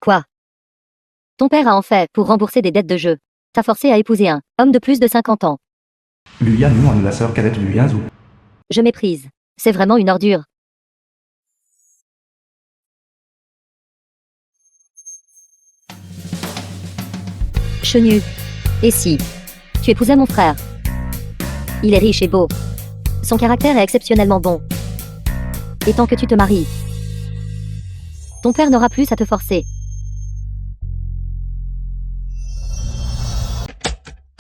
Quoi? Ton père a en fait pour rembourser des dettes de jeu. T'as forcé à épouser un homme de plus de 50 ans. Luya Nuan, la sœur cadette de Yuanzhu. Je méprise. C'est vraiment une ordure. Chenu. Et si tu épousais mon frère? Il est riche et beau. Son caractère est exceptionnellement bon. Et tant que tu te maries, ton père n'aura plus à te forcer.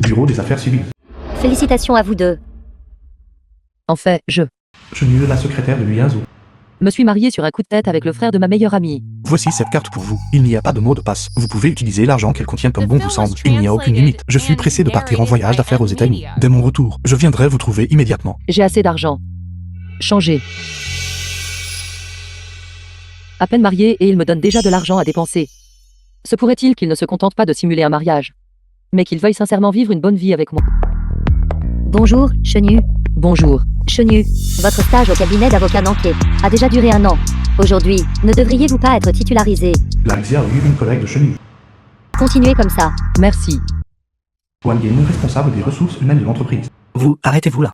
Bureau des affaires civiles. Félicitations à vous deux. En fait, je Chenu, la secrétaire de Yuanzhu. me suis mariée sur un coup de tête avec le frère de ma meilleure amie. Voici cette carte pour vous. Il n'y a pas de mot de passe. Vous pouvez utiliser l'argent qu'elle contient comme bon vous semble. Il n'y a aucune limite. Je suis pressé de partir en voyage d'affaires aux États-Unis. Dès mon retour, je viendrai vous trouver immédiatement. J'ai assez d'argent. Changez. À peine marié et il me donne déjà de l'argent à dépenser. Se pourrait-il qu'il ne se contente pas de simuler un mariage, mais qu'il veuille sincèrement vivre une bonne vie avec moi? Bonjour, Chenu. Bonjour. Chenu, votre stage au cabinet d'avocat nantais a déjà duré 1 an. Aujourd'hui, ne devriez-vous pas être titularisé? Larisia Yu, une collègue de Chenu. Continuez comme ça. Merci. Wang Yin, responsable des ressources humaines de l'entreprise. Vous, arrêtez-vous là.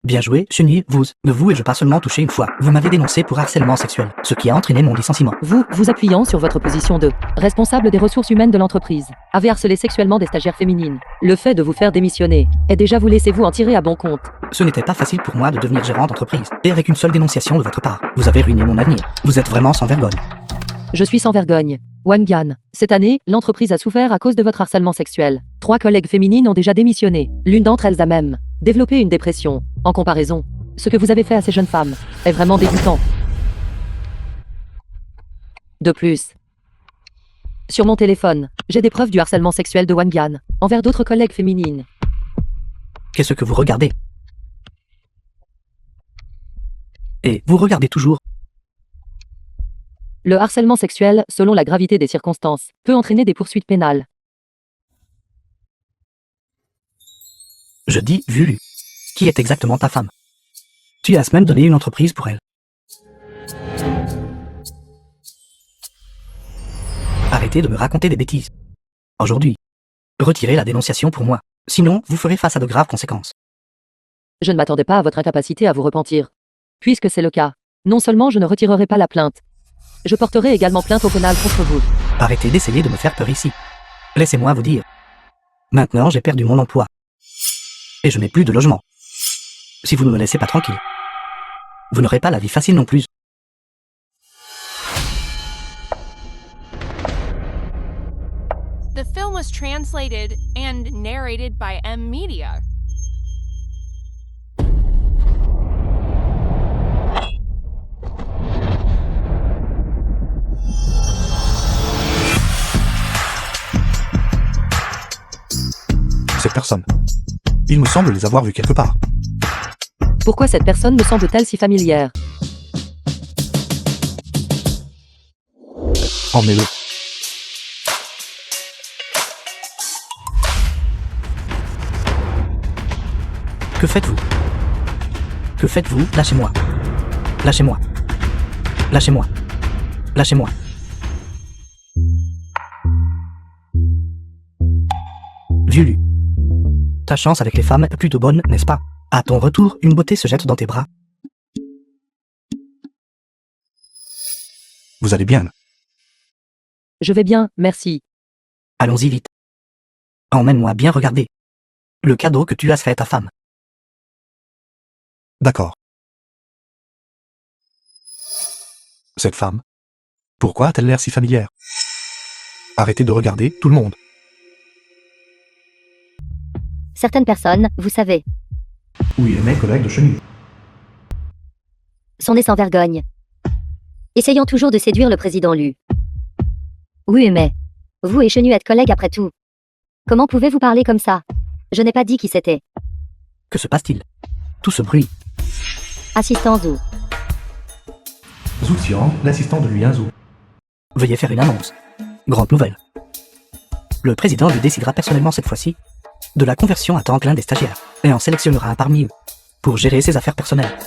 Bien joué, Chenu, vous et je pas seulement touché une fois. Vous m'avez dénoncé pour harcèlement sexuel, ce qui a entraîné mon licenciement. Vous appuyant sur votre position de responsable des ressources humaines de l'entreprise, avez harcelé sexuellement des stagiaires féminines. Le fait de vous faire démissionner est déjà vous laissez-vous en tirer à bon compte. Ce n'était pas facile pour moi de devenir gérant d'entreprise, et avec une seule dénonciation de votre part. Vous avez ruiné mon avenir. Vous êtes vraiment sans vergogne. Je suis sans vergogne. Wang Gan. Cette année, l'entreprise a souffert à cause de votre harcèlement sexuel. 3 collègues féminines ont déjà démissionné. L'une d'entre elles a même développé une dépression. En comparaison, ce que vous avez fait à ces jeunes femmes est vraiment dégoûtant. De plus, sur mon téléphone, j'ai des preuves du harcèlement sexuel de Wang Gan envers d'autres collègues féminines. Qu'est-ce que vous regardez? Et vous regardez toujours. Le harcèlement sexuel, selon la gravité des circonstances, peut entraîner des poursuites pénales. Je dis Vulu. Qui est exactement ta femme? Tu as même donné une entreprise pour elle. Arrêtez de me raconter des bêtises. Aujourd'hui, retirez la dénonciation pour moi. Sinon, vous ferez face à de graves conséquences. Je ne m'attendais pas à votre incapacité à vous repentir. Puisque c'est le cas, non seulement je ne retirerai pas la plainte, je porterai également plainte au pénal contre vous. Arrêtez d'essayer de me faire peur ici. Laissez-moi vous dire. Maintenant, j'ai perdu mon emploi. Et je n'ai plus de logement. Si vous ne me laissez pas tranquille, vous n'aurez pas la vie facile non plus. The film was translated and narrated by M Media. Cette personne. Il me semble les avoir vus quelque part. Pourquoi cette personne me semble-t-elle si familière? Emmenez-le. Que faites-vous? Que faites-vous? Lâchez-moi. Lâchez-moi. Lâchez-moi. Lâchez-moi. Vieux. Ta chance avec les femmes est plutôt bonne, n'est-ce pas? À ton retour, une beauté se jette dans tes bras. Vous allez bien? Je vais bien, merci. Allons-y vite. Emmène-moi bien regarder. Le cadeau que tu as fait à ta femme. D'accord. Cette femme. Pourquoi a-t-elle l'air si familière? Arrêtez de regarder, tout le monde. Certaines personnes, vous savez, Oui, mes collègues de Chenu. sont des sans vergogne. Essayant toujours de séduire le président Lu. Oui, mais vous et Chenu êtes collègues après tout. Comment pouvez-vous parler comme ça? Je n'ai pas dit qui c'était. Que se passe-t-il? Tout ce bruit. Assistant Zhu. Zhu Xiang, l'assistant de Yuanzhu. Veuillez faire une annonce. Grande nouvelle. Le président lui décidera personnellement cette fois-ci de la conversion à temps plein des stagiaires et en sélectionnera un parmi eux pour gérer ses affaires personnelles.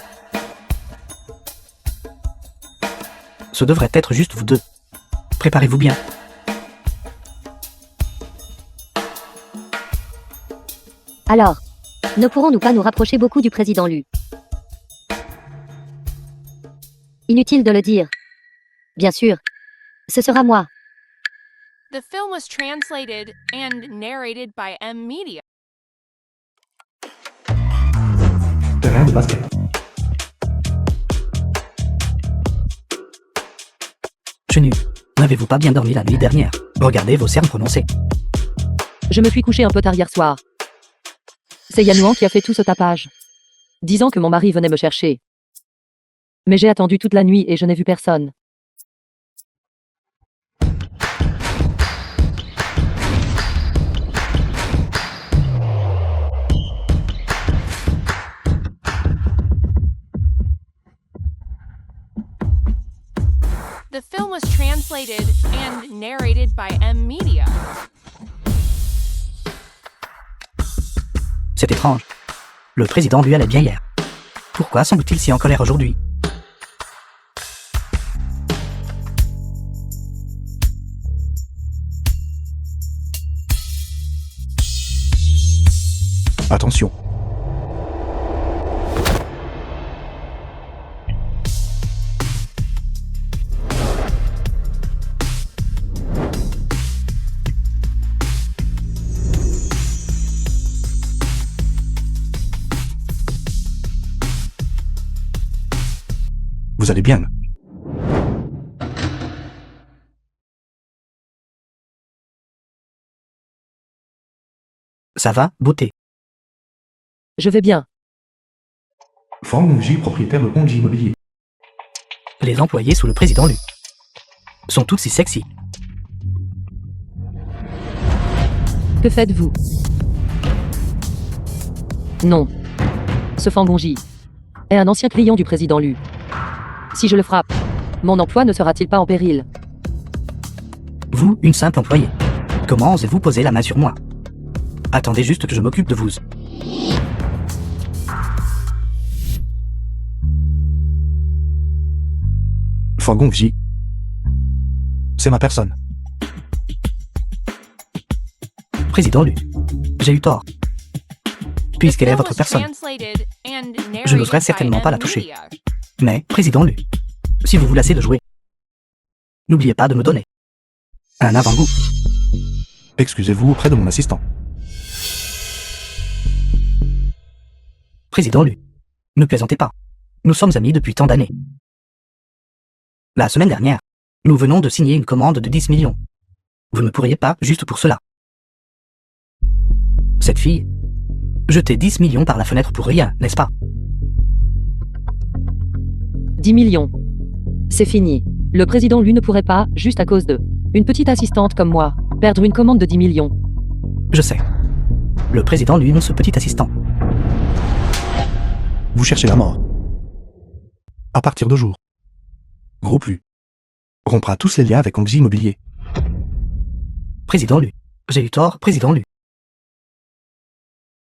Ce devrait être juste vous deux. Préparez-vous bien. Alors, ne pourrons-nous pas nous rapprocher beaucoup du président Lu? Inutile de le dire. Bien sûr. Ce sera moi. The film was translated and narrated by M Media. Terrain de basket. Chenu, n'avez-vous pas bien dormi la nuit dernière? Regardez vos cernes prononcées. Je me suis couché un peu tard hier soir. C'est Yanouan qui a fait tout ce tapage. Disant que mon mari venait me chercher. Mais j'ai attendu toute la nuit et je n'ai vu personne. The film was translated and narrated by M Media. C'est étrange. Le président lui allait bien hier. Pourquoi semble-t-il si en colère aujourd'hui? Attention. Vous allez bien? Ça va, beauté? Je vais bien. Fang Hongji, propriétaire de Hongji Immobilier. Les employés sous le président Lu sont toutes si sexy. Que faites-vous? Non. Ce Fangonji est un ancien client du président Lu. Si je le frappe, mon emploi ne sera-t-il pas en péril? Vous, une simple employée. Comment osez-vous poser la main sur moi? Attendez juste que je m'occupe de vous. Fangongji. C'est ma personne. Président Lu, j'ai eu tort. Puisqu'elle est votre personne, je n'oserais certainement pas la toucher. Mais, président Lu, si vous vous lassez de jouer, n'oubliez pas de me donner un avant-goût. Excusez-vous auprès de mon assistant. Président Lu, ne plaisantez pas. Nous sommes amis depuis tant d'années. La semaine dernière, nous venons de signer une commande de 10 millions. Vous ne pourriez pas, juste pour cela. Cette fille, jeter 10 millions par la fenêtre pour rien, n'est-ce pas? 10 millions. C'est fini. Le président Lu ne pourrait pas, juste à cause de une petite assistante comme moi, perdre une commande de 10 millions. Je sais. Le président Lu, non ce petit assistant. Vous cherchez la mort. À partir de jour. Groupe Lu rompra tous les liens avec Hongji Immobilier. Président Lu, j'ai eu tort, président Lu.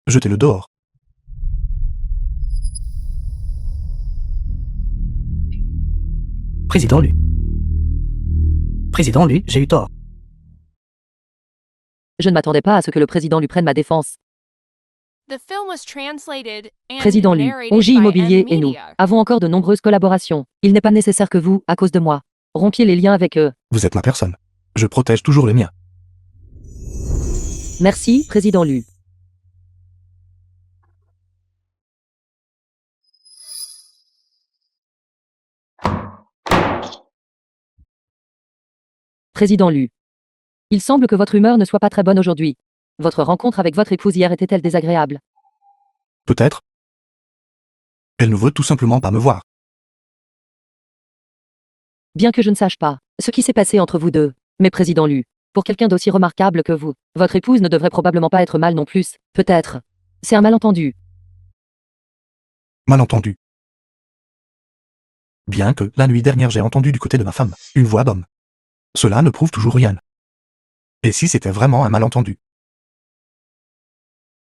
Jetez-le dehors. Président Lu. Président Lu, j'ai eu tort. Je ne m'attendais pas à ce que le président Lu prenne ma défense. The film was translated and Président Lu, narrated Hongji by Immobilier M et nous Media. avons encore de nombreuses collaborations. Il n'est pas nécessaire que vous, à cause de moi, rompiez les liens avec eux. Vous êtes ma personne. Je protège toujours les miens. Merci, président Lu. Président Lu. Il semble que votre humeur ne soit pas très bonne aujourd'hui. Votre rencontre avec votre épouse hier était-elle désagréable? Peut-être. Elle ne veut tout simplement pas me voir. Bien que je ne sache pas ce qui s'est passé entre vous deux, mais président Lu, pour quelqu'un d'aussi remarquable que vous, votre épouse ne devrait probablement pas être mal non plus, peut-être. C'est un malentendu. Malentendu. Bien que, la nuit dernière j'ai entendu du côté de ma femme, une voix d'homme. Cela ne prouve toujours rien. Et si c'était vraiment un malentendu?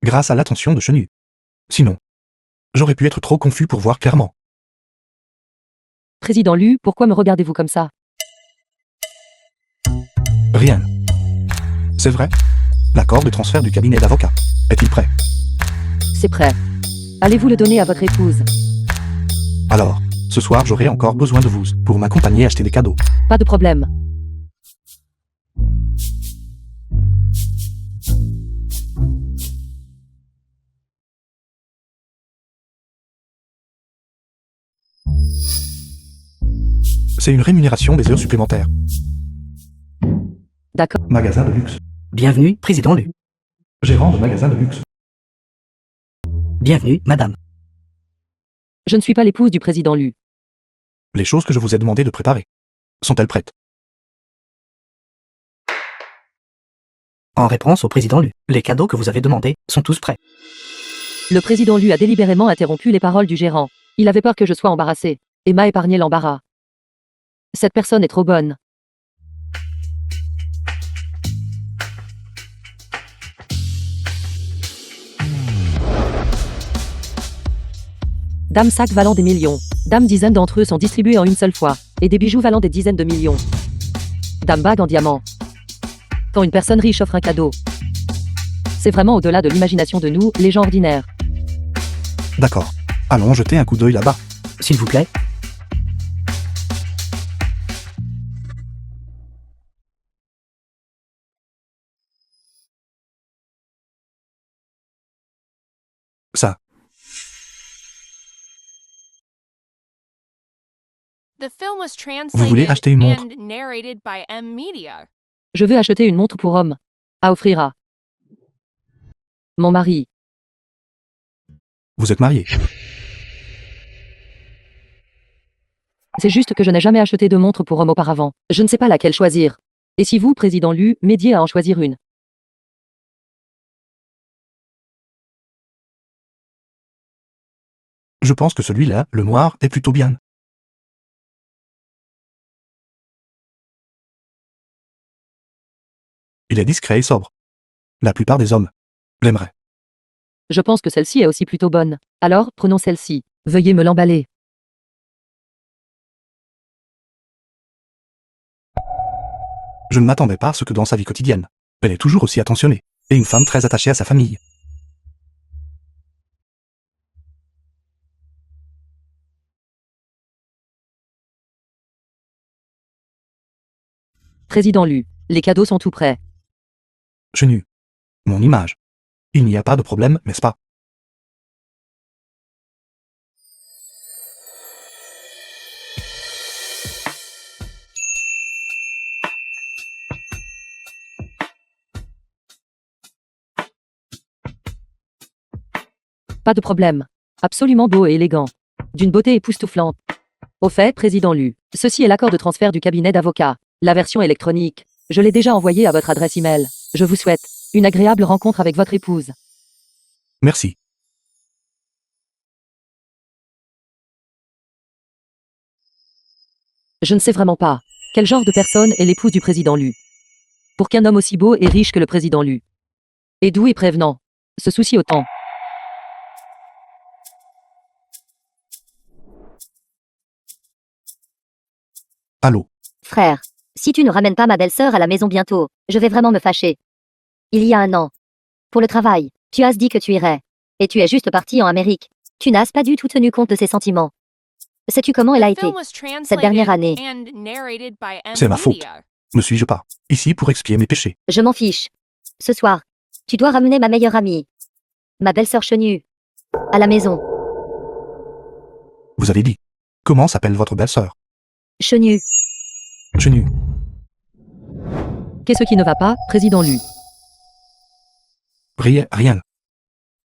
Grâce à l'attention de Chenu. Sinon, j'aurais pu être trop confus pour voir clairement. Président Lu, pourquoi me regardez-vous comme ça? Rien. C'est vrai? L'accord de transfert du cabinet d'avocat. Est-il prêt? C'est prêt. Allez-vous le donner à votre épouse? Alors, ce soir j'aurai encore besoin de vous pour m'accompagner acheter des cadeaux. Pas de problème. C'est une rémunération des heures supplémentaires. D'accord. Magasin de luxe. Bienvenue, président Lu. Gérant de magasin de luxe. Bienvenue, madame. Je ne suis pas l'épouse du président Lu. Les choses que je vous ai demandé de préparer. Sont-elles prêtes? En réponse au président Lu, les cadeaux que vous avez demandés sont tous prêts. Le président Lu a délibérément interrompu les paroles du gérant. Il avait peur que je sois embarrassé et m'a épargné l'embarras. Cette personne est trop bonne. Dames sacs valant des millions. Dames dizaines d'entre eux sont distribués en une seule fois. Et des bijoux valant des dizaines de millions. Dames bagues en diamant. Quand une personne riche offre un cadeau. C'est vraiment au-delà de l'imagination de nous, les gens ordinaires. D'accord. Allons jeter un coup d'œil là-bas. S'il vous plaît. Ça. The film was Vous voulez translated acheter une montre? and narrated by M Media. Je veux acheter une montre pour homme. À offrir à mon mari. Vous êtes marié. C'est juste que je n'ai jamais acheté de montre pour homme auparavant. Je ne sais pas laquelle choisir. Et si vous, président Lu, m'aidiez à en choisir une? Je pense que celui-là, le noir, est plutôt bien. Il est discret et sobre. La plupart des hommes l'aimeraient. Je pense que celle-ci est aussi plutôt bonne. Alors, prenons celle-ci. Veuillez me l'emballer. Je ne m'attendais pas à ce que dans sa vie quotidienne, elle est toujours aussi attentionnée, et une femme très attachée à sa famille. Président Lu, les cadeaux sont tout prêts. Chenu. Mon image. Il n'y a pas de problème, n'est-ce pas? Pas de problème. Absolument beau et élégant. D'une beauté époustouflante. Au fait, président Lu, ceci est l'accord de transfert du cabinet d'avocat. La version électronique. Je l'ai déjà envoyé à votre adresse email. Je vous souhaite une agréable rencontre avec votre épouse. Merci. Je ne sais vraiment pas. Quel genre de personne est l'épouse du président Lu? Pour qu'un homme aussi beau et riche que le président Lu. Et doux et prévenant. Se soucie autant. Allô? Frère, si tu ne ramènes pas ma belle-sœur à la maison bientôt, je vais vraiment me fâcher. Il y a un an. Pour le travail, tu as dit que tu irais. Et tu es juste parti en Amérique. Tu n'as pas du tout tenu compte de ses sentiments. Sais-tu comment elle a The film été was translated cette dernière année? and narrated by M C'est ma faute. Media. Ne suis-je pas ici pour expier mes péchés? Je m'en fiche. Ce soir, tu dois ramener ma meilleure amie. Ma belle-sœur chenue. À la maison. Vous avez dit. Comment s'appelle votre belle-sœur? Chenue. Chenu. Qu'est-ce qui ne va pas, président Lu? Rien.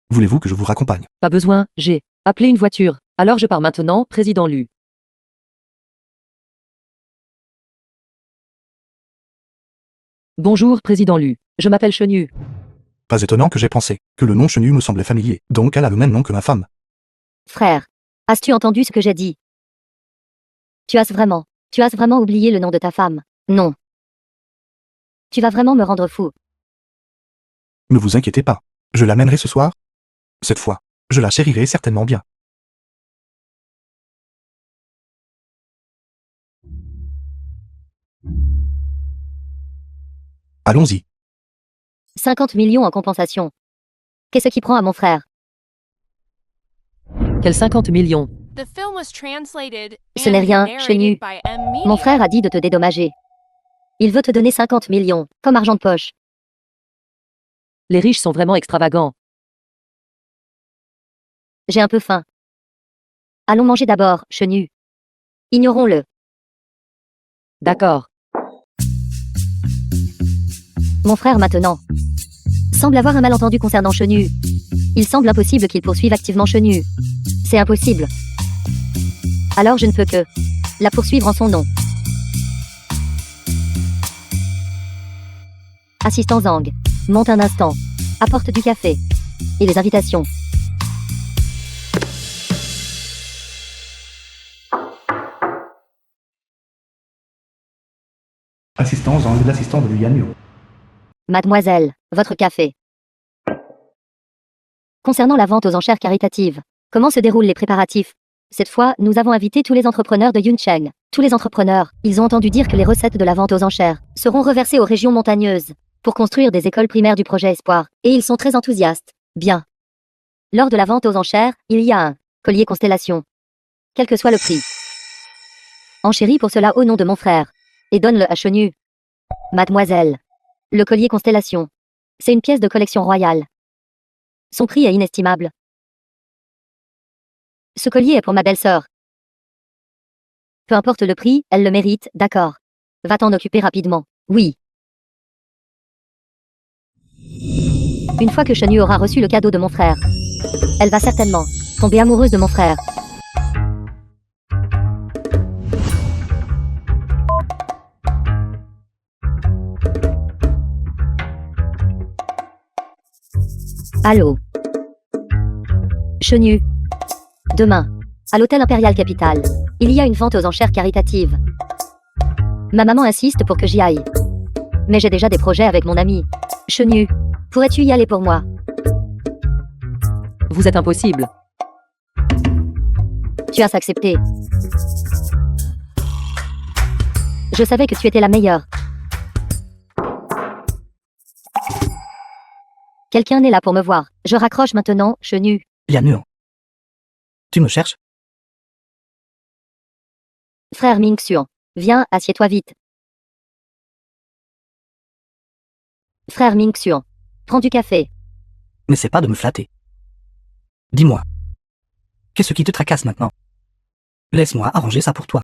Voulez-vous que je vous raccompagne? Pas besoin, j'ai appelé une voiture. Alors je pars maintenant, président Lu. Bonjour, président Lu. Je m'appelle Chenu. Pas étonnant que j'ai pensé que le nom Chenu me semblait familier, donc elle a le même nom que ma femme. Frère, as-tu entendu ce que j'ai dit? Tu as vraiment oublié le nom de ta femme? Non. Tu vas vraiment me rendre fou. Ne vous inquiétez pas. Je l'amènerai ce soir. Cette fois, je la chérirai certainement bien. Allons-y. 50 millions en compensation. Qu'est-ce qui prend à mon frère? Quels 50 millions? The film was translated Ce n'est and rien, narrated Chenu. by M. Media. Mon frère a dit de te dédommager. Il veut te donner 50 millions, comme argent de poche. Les riches sont vraiment extravagants. J'ai un peu faim. Allons manger d'abord, Chenu. Ignorons-le. D'accord. Mon frère maintenant semble avoir un malentendu concernant Chenu. Il semble impossible qu'il poursuive activement Chenu. C'est impossible. Alors je ne peux que la poursuivre en son nom. Assistant Zhang, monte un instant. Apporte du café. Et les invitations. Assistant Zhang, l'assistant de Liu Yanyu. Mademoiselle, votre café. Concernant la vente aux enchères caritatives, comment se déroulent les préparatifs? Cette fois, nous avons invité tous les entrepreneurs de Yuncheng. Tous les entrepreneurs, ils ont entendu dire que les recettes de la vente aux enchères seront reversées aux régions montagneuses pour construire des écoles primaires du projet Espoir, et ils sont très enthousiastes. Bien. Lors de la vente aux enchères, il y a un collier constellation. Quel que soit le prix. Enchéris pour cela au nom de mon frère. Et donne-le à Chenu. Mademoiselle. Le collier constellation. C'est une pièce de collection royale. Son prix est inestimable. Ce collier est pour ma belle-sœur. Peu importe le prix, elle le mérite, d'accord. Va t'en occuper rapidement. Oui. Une fois que Chenu aura reçu le cadeau de mon frère, elle va certainement tomber amoureuse de mon frère. Allô. Chenu. Demain, à l'hôtel Impérial Capital, il y a une vente aux enchères caritatives. Ma maman insiste pour que j'y aille. Mais j'ai déjà des projets avec mon ami. Chenu, pourrais-tu y aller pour moi? Vous êtes impossible. Tu as accepté. Je savais que tu étais la meilleure. Quelqu'un est là pour me voir. Je raccroche maintenant, Chenu. Yanyu. Tu me cherches? Frère Ming-Xuan. Viens, assieds-toi vite. Frère Ming-Xuan. Prends du café. N'essaie pas de me flatter. Dis-moi. Qu'est-ce qui te tracasse maintenant? Laisse-moi arranger ça pour toi.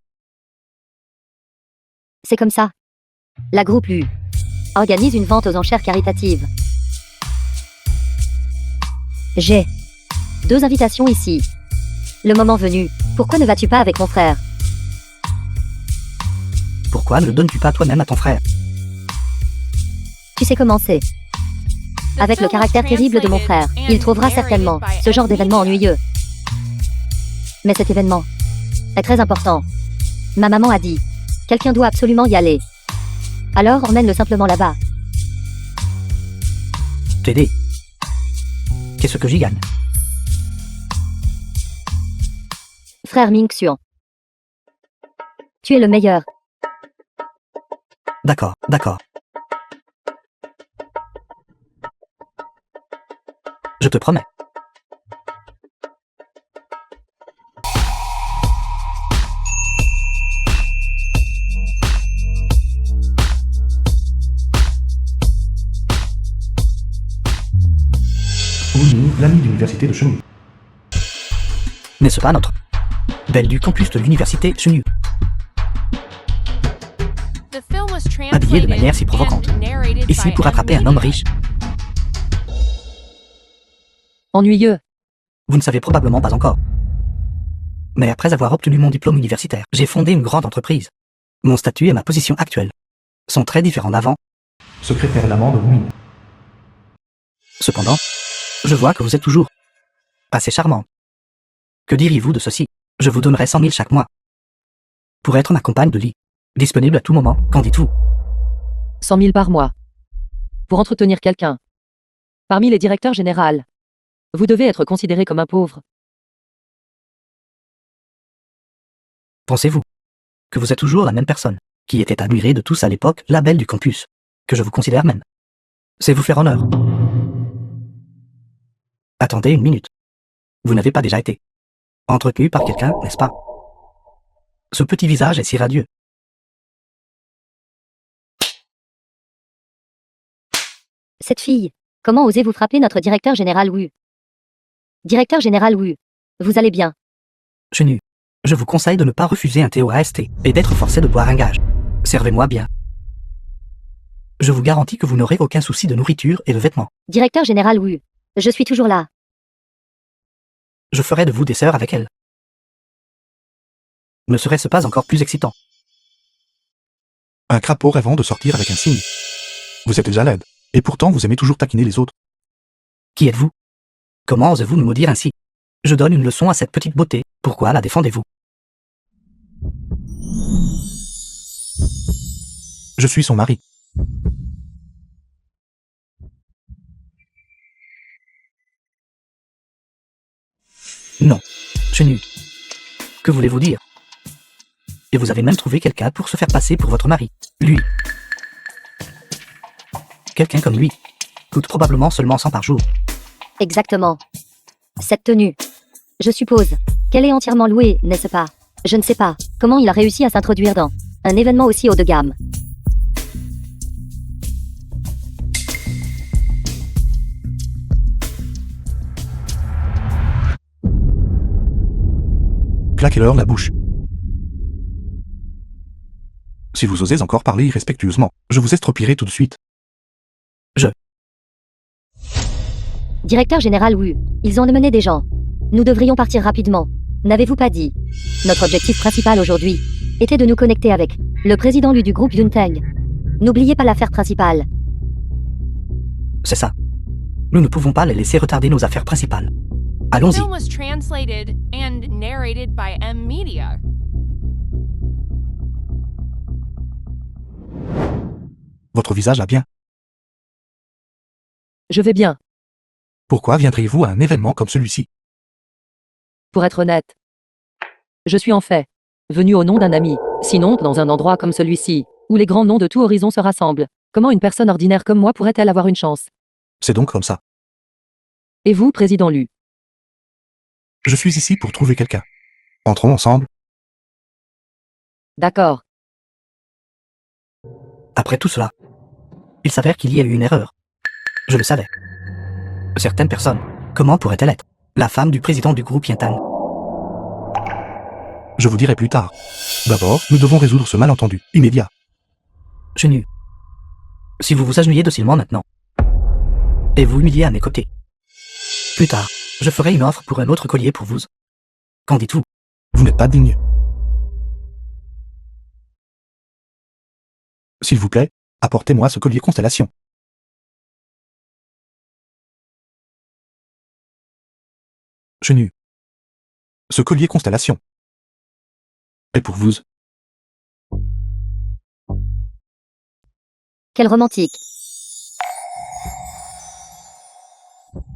C'est comme ça. La groupe Lu organise une vente aux enchères caritatives. J'ai 2 invitations ici. Le moment venu, pourquoi ne vas-tu pas avec mon frère? Pourquoi ne le donnes-tu pas toi-même à ton frère? Tu sais comment c'est. Avec le caractère terrible de mon frère, il trouvera certainement ce genre d'événement ennuyeux. Mais cet événement est très important. Ma maman a dit, quelqu'un doit absolument y aller. Alors emmène-le simplement là-bas. T'aider. Qu'est-ce que j'y gagne? Frère Ming-Xuan. Tu es le meilleur. D'accord, d'accord. Je te promets. Wu, l'ami d'université de Chengdu. N'est-ce pas notre belle du campus de l'université Chengdu? The film was Habillé de manière si provocante. and narrated Ici by pour attraper un M. homme Media. riche. Ennuyeux. Vous ne savez probablement pas encore. Mais après avoir obtenu mon diplôme universitaire, j'ai fondé une grande entreprise. Mon statut et ma position actuelle sont très différents d'avant. Secrétaire l'amant de Wu. Cependant, je vois que vous êtes toujours assez charmant. Que diriez-vous de ceci? Je vous donnerai 100 000 chaque mois. Pour être ma compagne de lit. Disponible à tout moment, qu'en dites-vous? 100 000 par mois. Pour entretenir quelqu'un. Parmi les directeurs généraux. Vous devez être considéré comme un pauvre. Pensez-vous que vous êtes toujours la même personne qui était admirée de tous à l'époque, la belle du campus? que je vous considère même. C'est vous faire honneur. Attendez une minute. Vous n'avez pas déjà été entretenu par quelqu'un, n'est-ce pas? Ce petit visage est si radieux. Cette fille, comment osez-vous frapper notre directeur général Wu? Directeur général Wu, vous allez bien? Chenu, je vous conseille de ne pas refuser un TOAST et d'être forcé de boire un gage. Servez-moi bien. Je vous garantis que vous n'aurez aucun souci de nourriture et de vêtements. Directeur général Wu, je suis toujours là. Je ferai de vous des sœurs avec elle. Ne serait-ce pas encore plus excitant? Un crapaud rêvant de sortir avec un cygne. Vous êtes déjà laide. Et pourtant vous aimez toujours taquiner les autres. Qui êtes-vous? Comment osez-vous nous maudire ainsi? Je donne une leçon à cette petite beauté. Pourquoi la défendez-vous? Je suis son mari. Non, Chenu. Que voulez-vous dire? Et vous avez même trouvé quelqu'un pour se faire passer pour votre mari. Lui. Quelqu'un comme lui coûte probablement seulement 100 par jour. Exactement. Cette tenue. Je suppose qu'elle est entièrement louée, n'est-ce pas? Je ne sais pas comment il a réussi à s'introduire dans un événement aussi haut de gamme. Claquez-leur la bouche. Si vous osez encore parler irrespectueusement, je vous estropierai tout de suite. Directeur général Wu, ils ont emmené des gens. Nous devrions partir rapidement. N'avez-vous pas dit? Notre objectif principal aujourd'hui était de nous connecter avec le président Lu du groupe Yunteng. N'oubliez pas l'affaire principale. C'est ça. Nous ne pouvons pas les laisser retarder nos affaires principales. The Allons-y. film was translated and narrated by M Media. Votre visage va bien. Je vais bien. Pourquoi viendriez-vous à un événement comme celui-ci? Pour être honnête. Je suis en fait venu au nom d'un ami. Sinon, dans un endroit comme celui-ci, où les grands noms de tout horizon se rassemblent, comment une personne ordinaire comme moi pourrait-elle avoir une chance? C'est donc comme ça. Et vous, président Lu? Je suis ici pour trouver quelqu'un. Entrons ensemble. D'accord. Après tout cela, il s'avère qu'il y a eu une erreur. Je le savais. Certaines personnes, comment pourraient-elles être la femme du président du groupe Yintan? Je vous dirai plus tard. D'abord, nous devons résoudre ce malentendu, immédiat. Chenu, si vous vous agenouillez docilement maintenant, et vous humiliez à mes côtés, plus tard, je ferai une offre pour un autre collier pour vous. Qu'en dites-vous? Vous n'êtes pas digne. S'il vous plaît, apportez-moi ce collier constellation. Chenu. Ce collier constellation. Et pour vous? Quel romantique.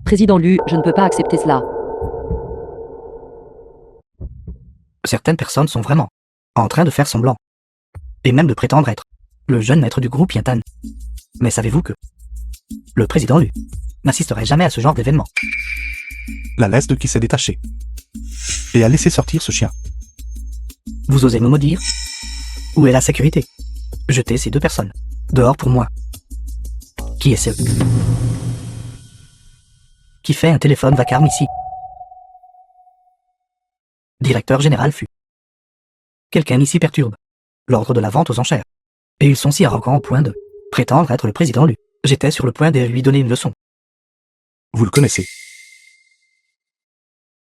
Président Lu, je ne peux pas accepter cela. Certaines personnes sont vraiment en train de faire semblant, et même de prétendre être le jeune maître du groupe Yintan. Mais savez-vous que le président Lu n'assisterait jamais à ce genre d'événement? La laisse de qui s'est détachée. Et a laissé sortir ce chien. Vous osez me maudire? Où est la sécurité? Jetez ces deux personnes dehors pour moi. Qui est ce qui fait un téléphone vacarme ici? Directeur général fut. Quelqu'un ici perturbe l'ordre de la vente aux enchères. Et ils sont si arrogants au point de prétendre être le président Lu. J'étais sur le point de lui donner une leçon. Vous le connaissez.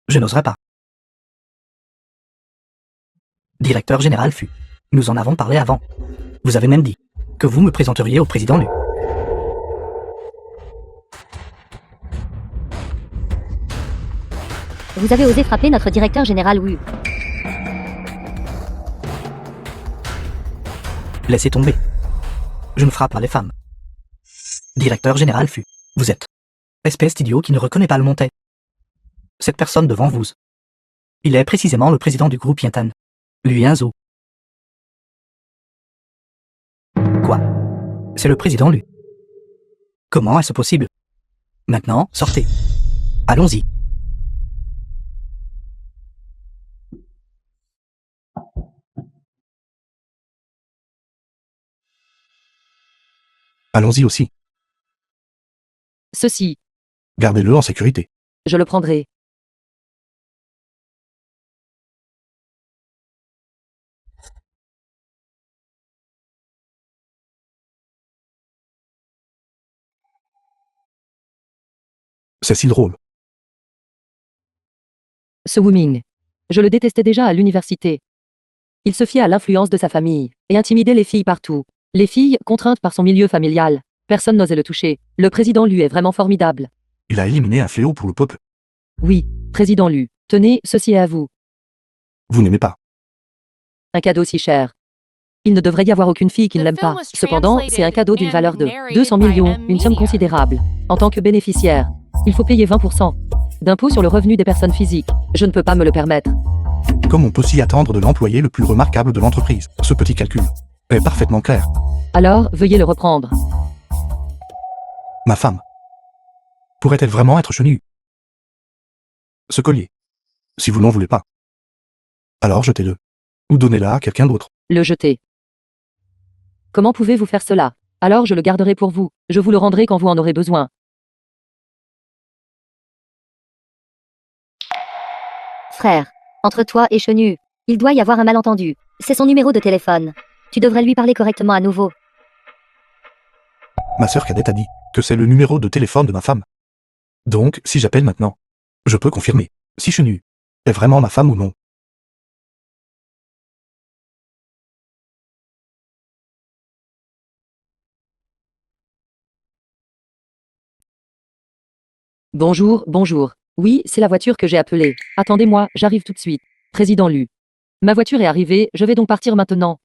Je n'oserais pas. Directeur général fut. Nous en avons parlé avant. Vous avez même dit que vous me présenteriez au président Lu. Vous avez osé frapper notre directeur général Wu. Laissez tomber. Je ne frappe pas les femmes. Directeur général fut. Vous êtes espèce d'idiot qui ne reconnaît pas le montais. Cette personne devant vous. Il est précisément le président du groupe Yintan. Lui un zoo. Quoi? C'est le président Lu. Comment est-ce possible? Maintenant, sortez. Allons-y. Allons-y aussi. Ceci, Gardez-le en sécurité. je le prendrai. C'est si drôle. Ce Wu-Ming. Je le détestais déjà à l'université. Il se fiait à l'influence de sa famille et intimidait les filles partout. Les filles, contraintes par son milieu familial. Personne n'osait le toucher. Le président Lu est vraiment formidable. Il a éliminé un fléau pour le peuple. Oui, président Lu. Tenez, ceci est à vous. Vous n'aimez pas. Un cadeau si cher. Il ne devrait y avoir aucune fille qui ne l'aime pas. Cependant, c'est un cadeau d'une valeur de 200 millions, une somme considérable. En tant que bénéficiaire, il faut payer 20% d'impôt sur le revenu des personnes physiques. Je ne peux pas me le permettre. Comme on peut s'y attendre de l'employé le plus remarquable de l'entreprise. Ce petit calcul est parfaitement clair. Alors, veuillez le reprendre. Ma femme. Pourrait-elle vraiment être chenue? Ce collier. Si vous n'en voulez pas. Alors jetez-le. Ou donnez-la à quelqu'un d'autre. Le jeter. Comment pouvez-vous faire cela? Alors je le garderai pour vous. Je vous le rendrai quand vous en aurez besoin. Frère, entre toi et Chenu, il doit y avoir un malentendu. C'est son numéro de téléphone. Tu devrais lui parler correctement à nouveau. Ma sœur cadette a dit que c'est le numéro de téléphone de ma femme. Donc, si j'appelle maintenant, je peux confirmer si Chenu est vraiment ma femme ou non. Bonjour, bonjour. Oui, c'est la voiture que j'ai appelée. Attendez-moi, j'arrive tout de suite. Président Lu. Ma voiture est arrivée, je vais donc partir maintenant.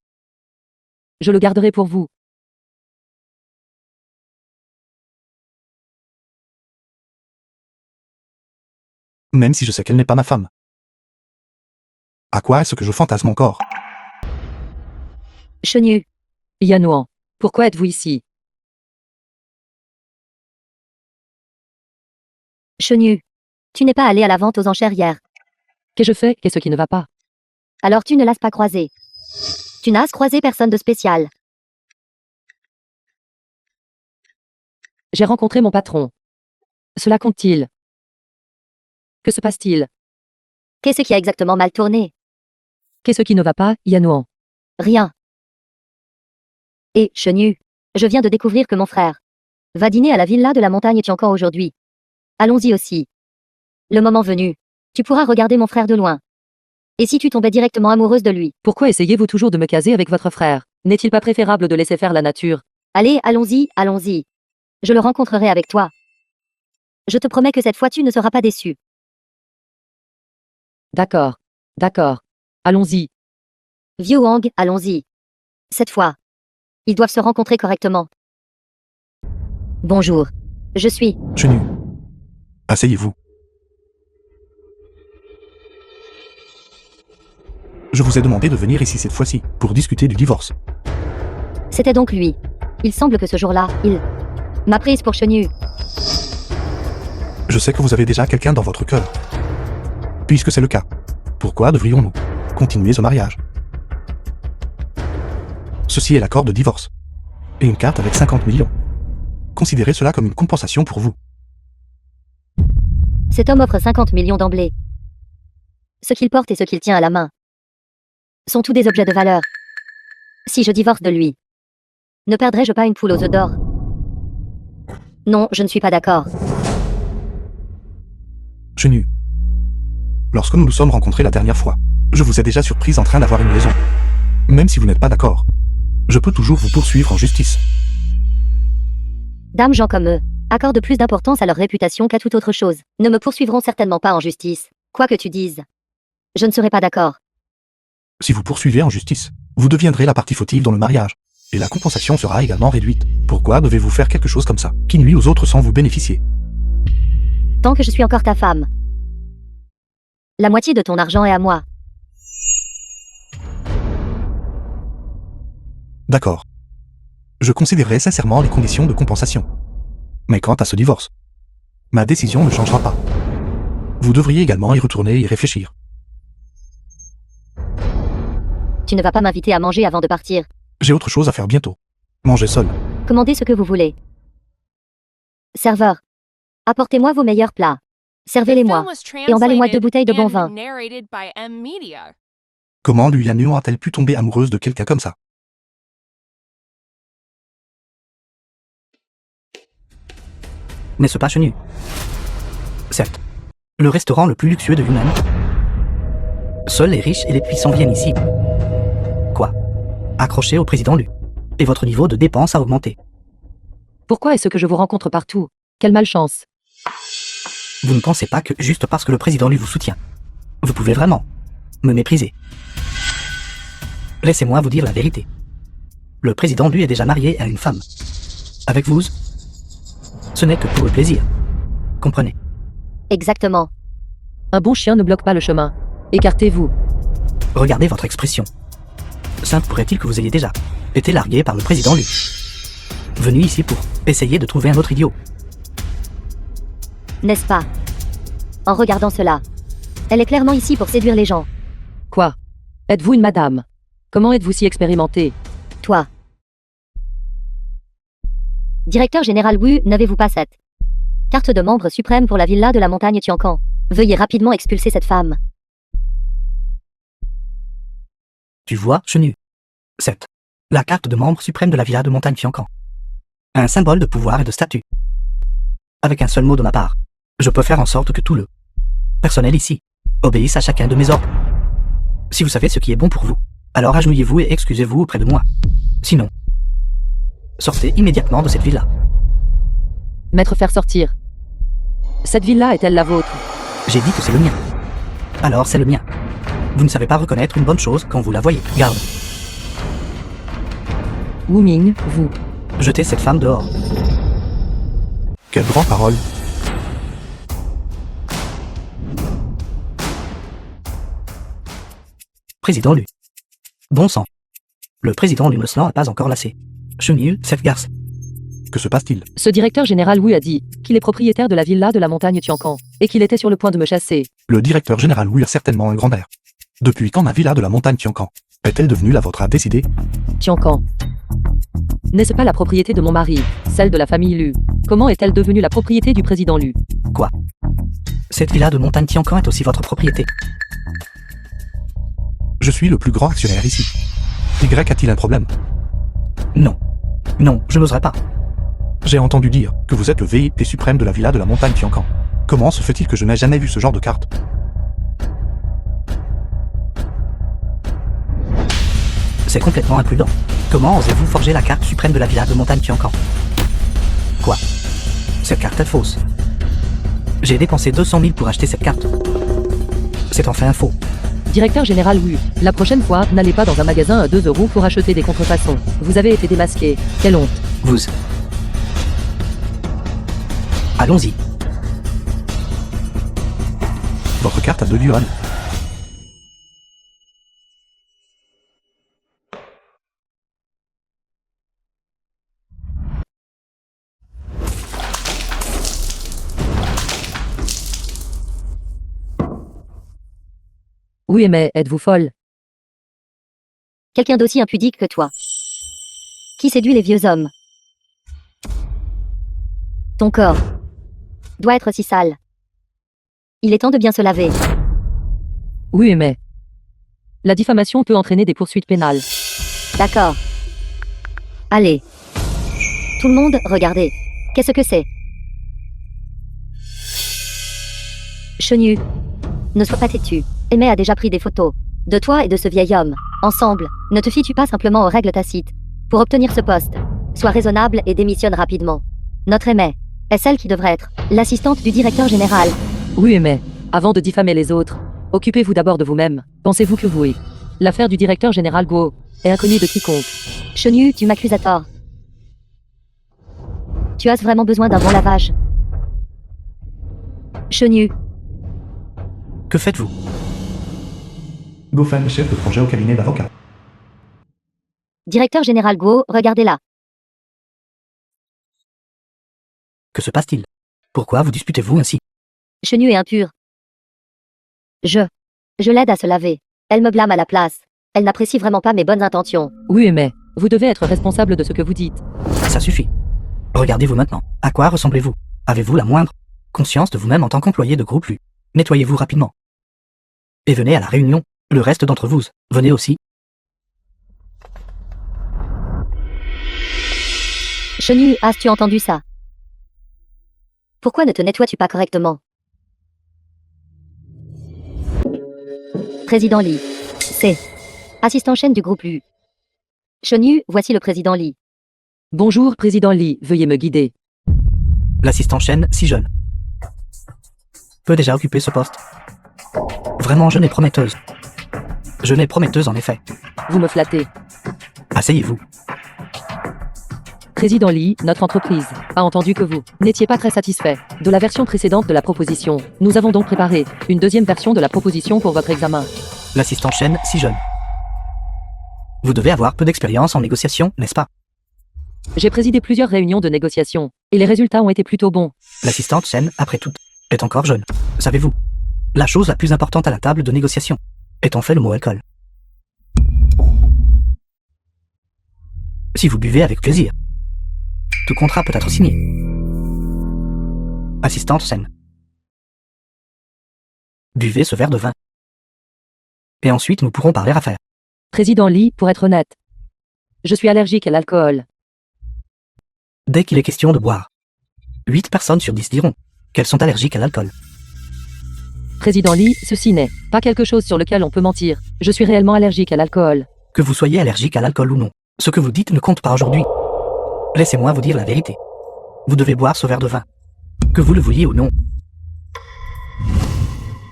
Je le garderai pour vous. Même si je sais qu'elle n'est pas ma femme. À quoi est-ce que je fantasme encore? Chenu, Yanouan. Pourquoi êtes-vous ici? Chenu. Tu n'es pas allé à la vente aux enchères hier. Qu'ai-je fait? Qu'est-ce qui ne va pas? Alors tu ne l'as pas croisé. Tu n'as croisé personne de spécial. J'ai rencontré mon patron. Cela compte-t-il? Que se passe-t-il? Qu'est-ce qui a exactement mal tourné? Qu'est-ce qui ne va pas, Yanouan? Rien. Et, Chenu, je viens de découvrir que mon frère va dîner à la villa de la montagne Tiancan aujourd'hui. Allons-y aussi. Le moment venu, tu pourras regarder mon frère de loin. Et si tu tombais directement amoureuse de lui? Pourquoi essayez-vous toujours de me caser avec votre frère? N'est-il pas préférable de laisser faire la nature? Allez, allons-y, allons-y. Je le rencontrerai avec toi. Je te promets que cette fois tu ne seras pas déçu. D'accord. D'accord. Allons-y. Vieux Wang, allons-y. Cette fois, ils doivent se rencontrer correctement. Bonjour. Je suis... Chenu. Asseyez-vous. Je vous ai demandé de venir ici cette fois-ci, pour discuter du divorce. C'était donc lui. Il semble que ce jour-là, il m'a prise pour Chenu. Je sais que vous avez déjà quelqu'un dans votre cœur. Puisque c'est le cas, pourquoi devrions-nous continuer ce mariage? Ceci est l'accord de divorce. Et une carte avec 50 millions. Considérez cela comme une compensation pour vous. Cet homme offre 50 millions d'emblée. Ce qu'il porte et ce qu'il tient à la main sont tous des objets de valeur. Si je divorce de lui, ne perdrai-je pas une poule aux œufs d'or? Non, je ne suis pas d'accord. Chenu. Lorsque nous nous sommes rencontrés la dernière fois, je vous ai déjà surprise en train d'avoir une liaison. Même si vous n'êtes pas d'accord, je peux toujours vous poursuivre en justice. Dames gens comme eux accordent plus d'importance à leur réputation qu'à toute autre chose. Ne me poursuivront certainement pas en justice. Quoi que tu dises, je ne serai pas d'accord. Si vous poursuivez en justice, vous deviendrez la partie fautive dans le mariage. Et la compensation sera également réduite. Pourquoi devez-vous faire quelque chose comme ça, qui nuit aux autres sans vous bénéficier? Tant que je suis encore ta femme, la moitié de ton argent est à moi. D'accord. Je considérerai sincèrement les conditions de compensation. Mais quant à ce divorce, ma décision ne changera pas. Vous devriez également y retourner et y réfléchir. Tu ne vas pas m'inviter à manger avant de partir. J'ai autre chose à faire bientôt. Mangez seul. Commandez ce que vous voulez. Serveur, apportez-moi vos meilleurs plats. Servez-les-moi. Et emballez-moi 2 bouteilles de bon vin. Narrated by M Media. Comment Luliane Nuon a-t-elle pu tomber amoureuse de quelqu'un comme ça? N'est-ce pas Chenu? Certes. Le restaurant le plus luxueux de Yunnan. Seuls les riches et les puissants viennent ici. Quoi? Accroché au président Lu. Et votre niveau de dépense a augmenté. Pourquoi est-ce que je vous rencontre partout? Quelle malchance. Vous ne pensez pas que juste parce que le président Lu vous soutient, vous pouvez vraiment me mépriser? Laissez-moi vous dire la vérité. Le président Lu est déjà marié à une femme. Avec vous, ce n'est que pour le plaisir. Comprenez? Exactement. Un bon chien ne bloque pas le chemin. Écartez-vous. Regardez votre expression. Simple pourrait-il que vous ayez déjà été largué par le président Lu. Venu ici pour essayer de trouver un autre idiot. N'est-ce pas? En regardant cela, elle est clairement ici pour séduire les gens. Quoi? Êtes-vous une madame? Comment êtes-vous si expérimenté? Toi. Directeur général Wu, n'avez-vous pas cette carte de membre suprême pour la villa de la montagne Tiancan? Veuillez rapidement expulser cette femme. Tu vois, Chenu. Cette. La carte de membre suprême de la villa de montagne Tiancan. Un symbole de pouvoir et de statut. Avec un seul mot de ma part, je peux faire en sorte que tout le personnel ici obéisse à chacun de mes ordres. Si vous savez ce qui est bon pour vous, alors agenouillez-vous et excusez-vous auprès de moi. Sinon, sortez immédiatement de cette villa. Maître faire sortir. Cette villa est-elle la vôtre? J'ai dit que c'est le mien. Alors c'est le mien. Vous ne savez pas reconnaître une bonne chose quand vous la voyez. Garde. Wu Ming, vous. Jetez cette femme dehors. Quelle grande parole. Président Lu. Bon sang. Le président Lu Moslan n'a pas encore lassé. Chenu, cette garce. Que se passe-t-il? Ce directeur général Wu a dit qu'il est propriétaire de la villa de la montagne Tiancan et qu'il était sur le point de me chasser. Le directeur général Wu a certainement un grand-père. Depuis quand ma villa de la montagne Tiancan est-elle devenue la vôtre à décider? Tiancan. N'est-ce pas la propriété de mon mari, celle de la famille Lu? Comment est-elle devenue la propriété du président Lu? Quoi? Cette villa de montagne Tiancan est aussi votre propriété. Je suis le plus grand actionnaire ici. Y a-t-il un problème? Non. Non, je n'oserais pas. J'ai entendu dire que vous êtes le VIP suprême de la villa de la montagne Tiancan. Comment se fait-il que je n'ai jamais vu ce genre de carte? C'est complètement imprudent. Comment osez-vous forger la carte suprême de la villa de montagne Tiancan? Quoi? Cette carte est fausse. J'ai dépensé 200 000 pour acheter cette carte. C'est enfin un faux. Directeur général Wu, la prochaine fois, n'allez pas dans un magasin à 2 € pour acheter des contrefaçons. Vous avez été démasqué. Quelle honte. Vous. Allons-y. Votre carte a 2 yuan. Oui, mais êtes-vous folle? Quelqu'un d'aussi impudique que toi. Qui séduit les vieux hommes? Ton corps doit être si sale. Il est temps de bien se laver. Oui, mais la diffamation peut entraîner des poursuites pénales. D'accord. Allez. Tout le monde, regardez. Qu'est-ce que c'est? Chenu. Ne sois pas têtu. Aimé a déjà pris des photos. De toi et de ce vieil homme. Ensemble. Ne te fies-tu pas simplement aux règles tacites? Pour obtenir ce poste, sois raisonnable et démissionne rapidement. Notre Aimé est celle qui devrait être l'assistante du directeur général. Oui, mais avant de diffamer les autres, occupez-vous d'abord de vous-même. Pensez-vous que oui, l'affaire du directeur général Guo est inconnue de quiconque? Chenu, tu m'accuses à tort. Tu as vraiment besoin d'un bon lavage. Chenu. Que faites-vous? Goffin, chef de projet au cabinet d'avocat. Directeur général Guo, regardez là. Que se passe-t-il? Pourquoi vous disputez-vous ainsi? Chenue est impure. Je l'aide à se laver. Elle me blâme à la place. Elle n'apprécie vraiment pas mes bonnes intentions. Oui, mais vous devez être responsable de ce que vous dites. Ça suffit. Regardez-vous maintenant. À quoi ressemblez-vous? Avez-vous la moindre conscience de vous-même en tant qu'employé de groupe Lu? Nettoyez-vous rapidement. Et venez à la réunion. Le reste d'entre vous, venez aussi. Chenue, as-tu entendu ça? Pourquoi ne te nettoies-tu pas correctement? Président Lee. C'est assistant chaîne du groupe Lu. Chenue, voici le président Lee. Bonjour, président Lee, veuillez me guider. L'assistant chaîne, si jeune, peut déjà occuper ce poste. Vraiment jeune et prometteuse. Jeune et prometteuse en effet. Vous me flattez. Asseyez-vous. Président Lee, notre entreprise a entendu que vous n'étiez pas très satisfait de la version précédente de la proposition. Nous avons donc préparé une deuxième version de la proposition pour votre examen. L'assistant chaîne, si jeune. Vous devez avoir peu d'expérience en négociation, n'est-ce pas? J'ai présidé plusieurs réunions de négociation, et les résultats ont été plutôt bons. L'assistante chaîne, après tout, est encore jeune. Savez-vous, la chose la plus importante à la table de négociation est en fait le mot alcool. Si vous buvez avec plaisir, tout contrat peut être signé. Assistante chaîne. Buvez ce verre de vin. Et ensuite nous pourrons parler affaires. Président Lee, pour être honnête, je suis allergique à l'alcool. Dès qu'il est question de boire, 8 personnes sur 10 diront qu'elles sont allergiques à l'alcool. Président Lee, ceci n'est pas quelque chose sur lequel on peut mentir. Je suis réellement allergique à l'alcool. Que vous soyez allergique à l'alcool ou non, ce que vous dites ne compte pas aujourd'hui. Laissez-moi vous dire la vérité. Vous devez boire ce verre de vin. Que vous le vouliez ou non.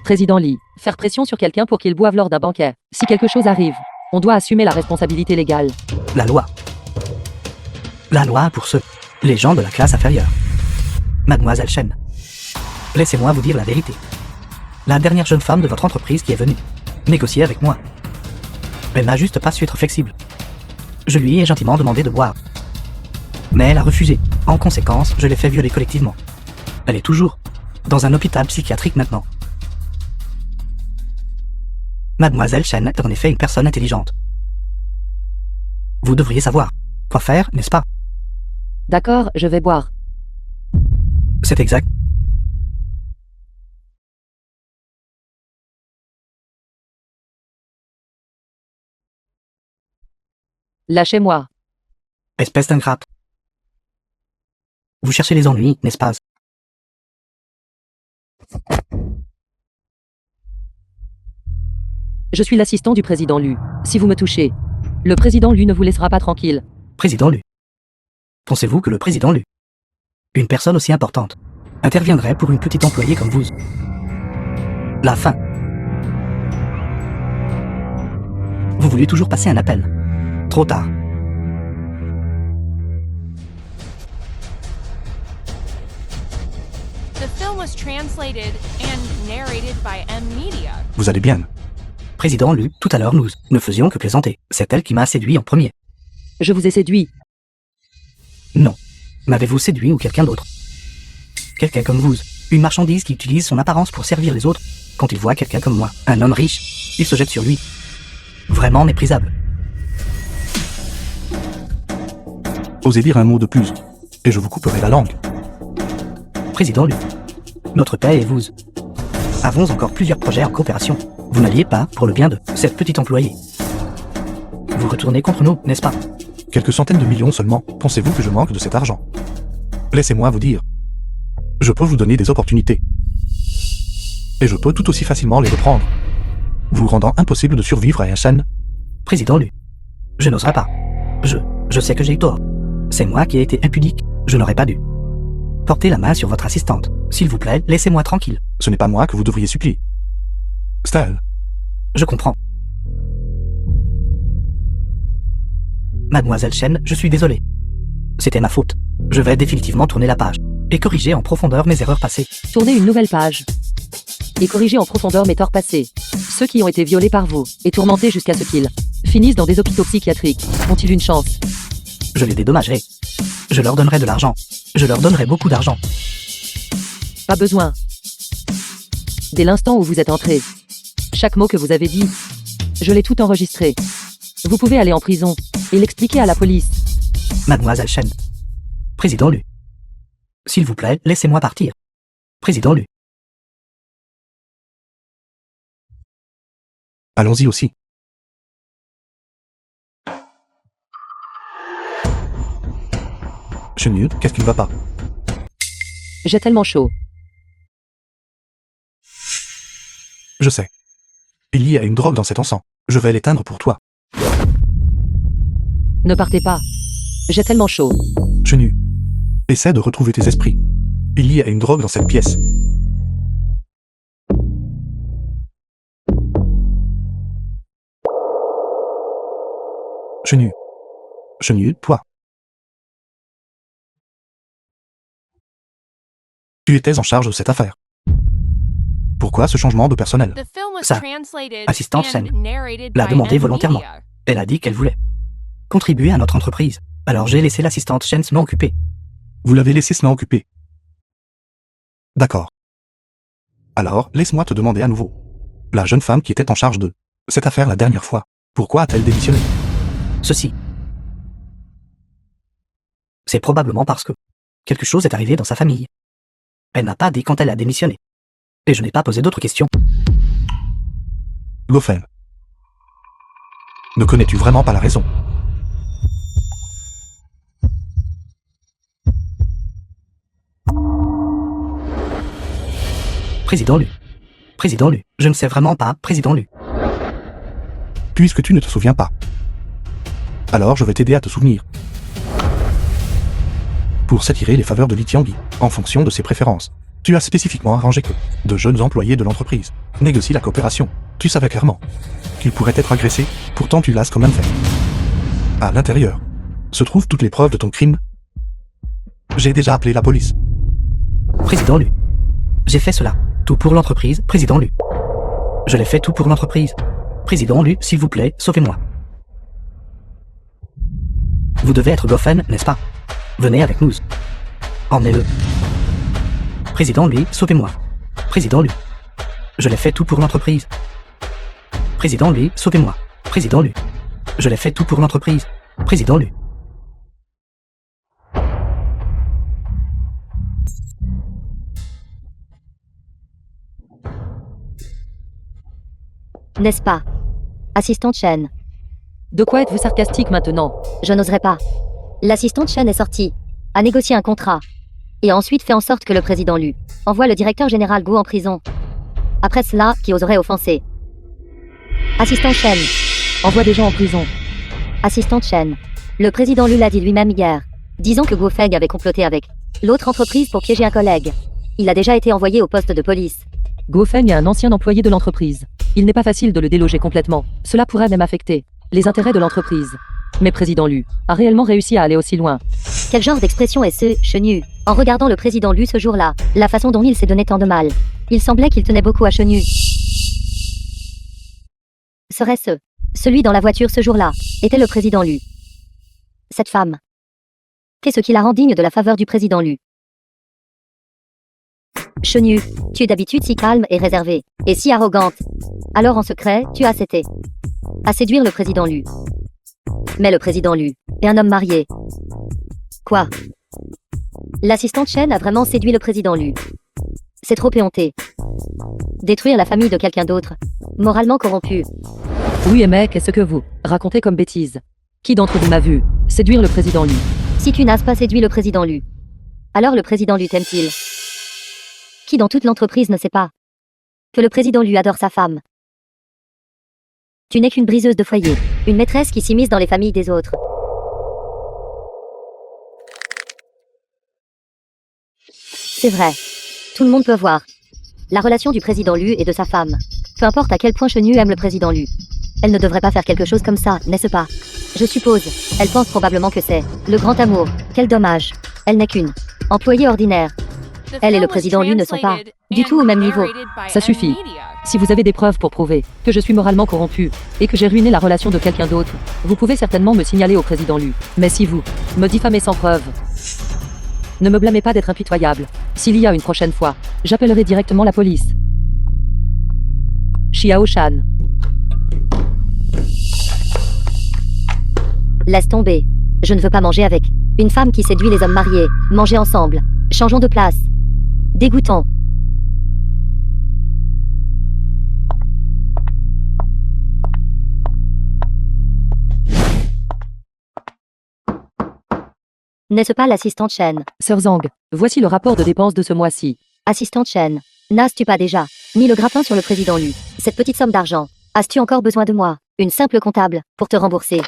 Président Lee, faire pression sur quelqu'un pour qu'il boive lors d'un banquet. Si quelque chose arrive, on doit assumer la responsabilité légale. La loi. La loi pour ceux, les gens de la classe inférieure. Mademoiselle Chen. Laissez-moi vous dire la vérité. La dernière jeune femme de votre entreprise qui est venue négocier avec moi. Elle n'a juste pas su être flexible. Je lui ai gentiment demandé de boire. Mais elle a refusé. En conséquence, je l'ai fait violer collectivement. Elle est toujours dans un hôpital psychiatrique maintenant. Mademoiselle Chen est en effet une personne intelligente. Vous devriez savoir quoi faire, n'est-ce pas? D'accord, je vais boire. C'est exact. Lâchez-moi. Espèce d'ingrate. Vous cherchez les ennuis, n'est-ce pas? Je suis l'assistant du président Lu. Si vous me touchez, le président Lu ne vous laissera pas tranquille. Président Lu. Pensez-vous que le président Lu, une personne aussi importante, interviendrait pour une petite employée comme vous? La fin. Vous voulez toujours passer un appel. Trop tard. The film was translated and narrated by M Media. Vous allez bien? Président Lu, tout à l'heure nous ne faisions que plaisanter. C'est elle qui m'a séduit en premier. Je vous ai séduit. Non. M'avez-vous séduit ou quelqu'un d'autre? Quelqu'un comme vous, une marchandise qui utilise son apparence pour servir les autres. Quand il voit quelqu'un comme moi, un homme riche, il se jette sur lui. Vraiment méprisable. Osez dire un mot de plus, et je vous couperai la langue. Président Lu, notre paix et vous avons encore plusieurs projets en coopération. Vous n'alliez pas pour le bien de cette petite employée. Vous retournez contre nous, n'est-ce pas? Quelques centaines de millions seulement. Pensez-vous que je manque de cet argent? Laissez-moi vous dire. Je peux vous donner des opportunités. Et je peux tout aussi facilement les reprendre, vous rendant impossible de survivre à un Shen. Président Lu, je n'oserais pas. Je sais que j'ai eu tort. C'est moi qui ai été impudique. Je n'aurais pas dû. Portez la main sur votre assistante. S'il vous plaît, laissez-moi tranquille. Ce n'est pas moi que vous devriez supplier. C'est elle. Je comprends. Mademoiselle Chen, je suis désolé. C'était ma faute. Je vais définitivement tourner la page et corriger en profondeur mes erreurs passées. Tournez une nouvelle page. Et corrigez en profondeur mes torts passés. Ceux qui ont été violés par vous et tourmentés jusqu'à ce qu'ils finissent dans des hôpitaux psychiatriques ont-ils une chance? Je les dédommagerai. Je leur donnerai de l'argent. Je leur donnerai beaucoup d'argent. Pas besoin. Dès l'instant où vous êtes entré, chaque mot que vous avez dit, je l'ai tout enregistré. Vous pouvez aller en prison et l'expliquer à la police. Mademoiselle Chen. Président Lu. S'il vous plaît, laissez-moi partir. Président Lu. Allons-y aussi. Chenille, qu'est-ce qui ne va pas? J'ai tellement chaud. Je sais. Il y a une drogue dans cet encens. Je vais l'éteindre pour toi. Ne partez pas. J'ai tellement chaud. Chenille, essaie de retrouver tes esprits. Il y a une drogue dans cette pièce. Chenille. Chenille, toi. Tu étais en charge de cette affaire. Pourquoi ce changement de personnel? The film was Ça, translated assistante and Chen, narrated l'a by demandé M volontairement. Media. Elle a dit qu'elle voulait contribuer à notre entreprise. Alors j'ai laissé l'assistante Chen s'en occuper. Vous l'avez laissé se occuper. D'accord. Alors, laisse-moi te demander à nouveau. La jeune femme qui était en charge de cette affaire la dernière fois, pourquoi a-t-elle démissionné? Ceci. C'est probablement parce que quelque chose est arrivé dans sa famille. Elle n'a pas dit quand elle a démissionné. Et je n'ai pas posé d'autres questions. Gofen. Ne connais-tu vraiment pas la raison? Président Lu. Président Lu. Je ne sais vraiment pas, Président Lu. Puisque tu ne te souviens pas. Alors je vais t'aider à te souvenir. Pour s'attirer les faveurs de Li Tiangyi, en fonction de ses préférences, tu as spécifiquement arrangé que de jeunes employés de l'entreprise négocient la coopération. Tu savais clairement qu'ils pourraient être agressés, pourtant tu l'as quand même fait. À l'intérieur se trouvent toutes les preuves de ton crime. J'ai déjà appelé la police. Président Lu. J'ai fait cela. Tout pour l'entreprise, Président Lu. Je l'ai fait tout pour l'entreprise. Président Lu, s'il vous plaît, sauvez-moi. Vous devez être Gofen, n'est-ce pas? Venez avec nous. Emmenez-le. Président Lu, sauvez-moi. Président Lu. Je l'ai fait tout pour l'entreprise. Président Lu, sauvez-moi. Président Lu. Je l'ai fait tout pour l'entreprise. Président Lu. N'est-ce pas? Assistante Chen. De quoi êtes-vous sarcastique maintenant? Je n'oserais pas. L'assistante Chen est sortie, a négocié un contrat, et a ensuite fait en sorte que le président Lu envoie le directeur général Gu en prison. Après cela, qui oserait offenser? Assistant Chen. Envoie des gens en prison. Assistante Chen. Le président Lu l'a dit lui-même hier, disant que Guo Feng avait comploté avec l'autre entreprise pour piéger un collègue. Il a déjà été envoyé au poste de police. Guo Feng est un ancien employé de l'entreprise. Il n'est pas facile de le déloger complètement. Cela pourrait même affecter les intérêts de l'entreprise. Mais président Lu a réellement réussi à aller aussi loin. Quel genre d'expression est ce, Chenu? En regardant le président Lu ce jour-là, la façon dont il s'est donné tant de mal, il semblait qu'il tenait beaucoup à Chenu. Serait-ce celui dans la voiture ce jour-là, était le président Lu. Cette femme. Qu'est-ce qui la rend digne de la faveur du président Lu? Chenu, tu es d'habitude si calme et réservée, et si arrogante. Alors en secret, tu as accepté à séduire le président Lu. Mais le président Lu est un homme marié. Quoi? L'assistante Chen a vraiment séduit le président Lu. C'est trop éhonté. Détruire la famille de quelqu'un d'autre, moralement corrompu. Oui, mais qu'est-ce que vous racontez comme bêtise? Qui d'entre vous m'a vu séduire le président Lu? Si tu n'as pas séduit le président Lu, alors le président Lu t'aime-t-il? Qui dans toute l'entreprise ne sait pas que le président Lu adore sa femme? Tu n'es qu'une briseuse de foyer, une maîtresse qui s'immisce dans les familles des autres. C'est vrai. Tout le monde peut voir la relation du président Lu et de sa femme. Peu importe à quel point Chenu aime le président Lu. Elle ne devrait pas faire quelque chose comme ça, n'est-ce pas? Je suppose. Elle pense probablement que c'est le grand amour. Quel dommage. Elle n'est qu'une employée ordinaire. The Elle et film le was président Lu ne sont pas translated du tout au même and niveau. narrated by Ça M suffit. Media. Si vous avez des preuves pour prouver que je suis moralement corrompu et que j'ai ruiné la relation de quelqu'un d'autre, vous pouvez certainement me signaler au président Lu. Mais si vous me diffamez sans preuve, Ne me blâmez pas d'être impitoyable. S'il y a une prochaine fois, j'appellerai directement la police. Xiao Shan. Laisse tomber. Je ne veux pas manger avec une femme qui séduit les hommes mariés. Manger ensemble. Changeons de place. Dégoûtant. N'est-ce pas l'assistante Chen? Sœur Zhang, voici le rapport de dépenses de ce mois-ci. Assistante Chen. N'as-tu pas déjà mis le grappin sur le président Lu? Cette petite somme d'argent. As-tu encore besoin de moi? Une simple comptable, pour te rembourser.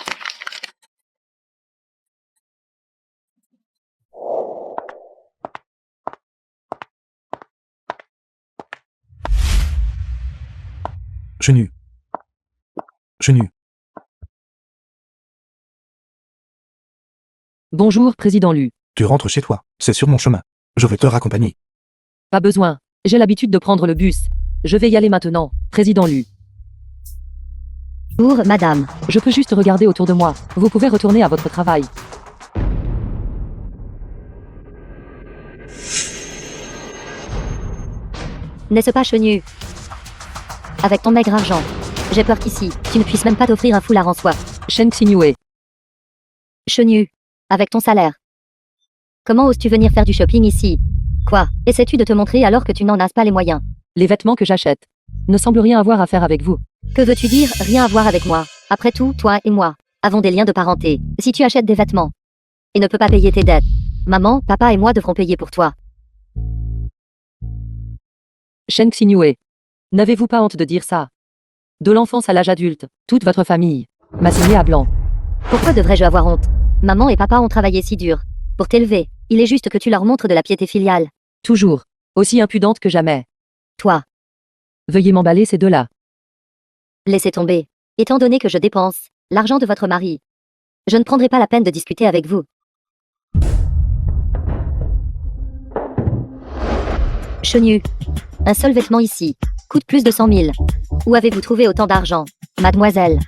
Chenu. Chenu. Bonjour, président Lu. Tu rentres chez toi. C'est sur mon chemin. Je vais te raccompagner. Pas besoin. J'ai l'habitude de prendre le bus. Je vais y aller maintenant, président Lu. Bonjour, madame. Je peux juste regarder autour de moi. Vous pouvez retourner à votre travail. N'est-ce pas chenu? Avec ton maigre argent. J'ai peur qu'ici, tu ne puisses même pas t'offrir un foulard en soie. Shen Xingyue. Chenu. Avec ton salaire. Comment oses-tu venir faire du shopping ici? Quoi? Essaies-tu de te montrer alors que tu n'en as pas les moyens? Les vêtements que j'achète ne semblent rien avoir à faire avec vous. Que veux-tu dire, rien à voir avec moi? Après tout, toi et moi avons des liens de parenté. Si tu achètes des vêtements et ne peux pas payer tes dettes, maman, papa et moi devrons payer pour toi. Shen Xingyue. N'avez-vous pas honte de dire ça? De l'enfance à l'âge adulte, toute votre famille m'a signé à blanc. Pourquoi devrais-je avoir honte? Maman et papa ont travaillé si dur pour t'élever. Il est juste que tu leur montres de la piété filiale. Toujours. Aussi impudente que jamais. Toi, Veuillez m'emballer ces deux-là. laissez tomber. Étant donné que je dépense l'argent de votre mari, je ne prendrai pas la peine de discuter avec vous. Chenu. Un seul vêtement ici coûte plus de 100 000. Où avez-vous trouvé autant d'argent? Mademoiselle,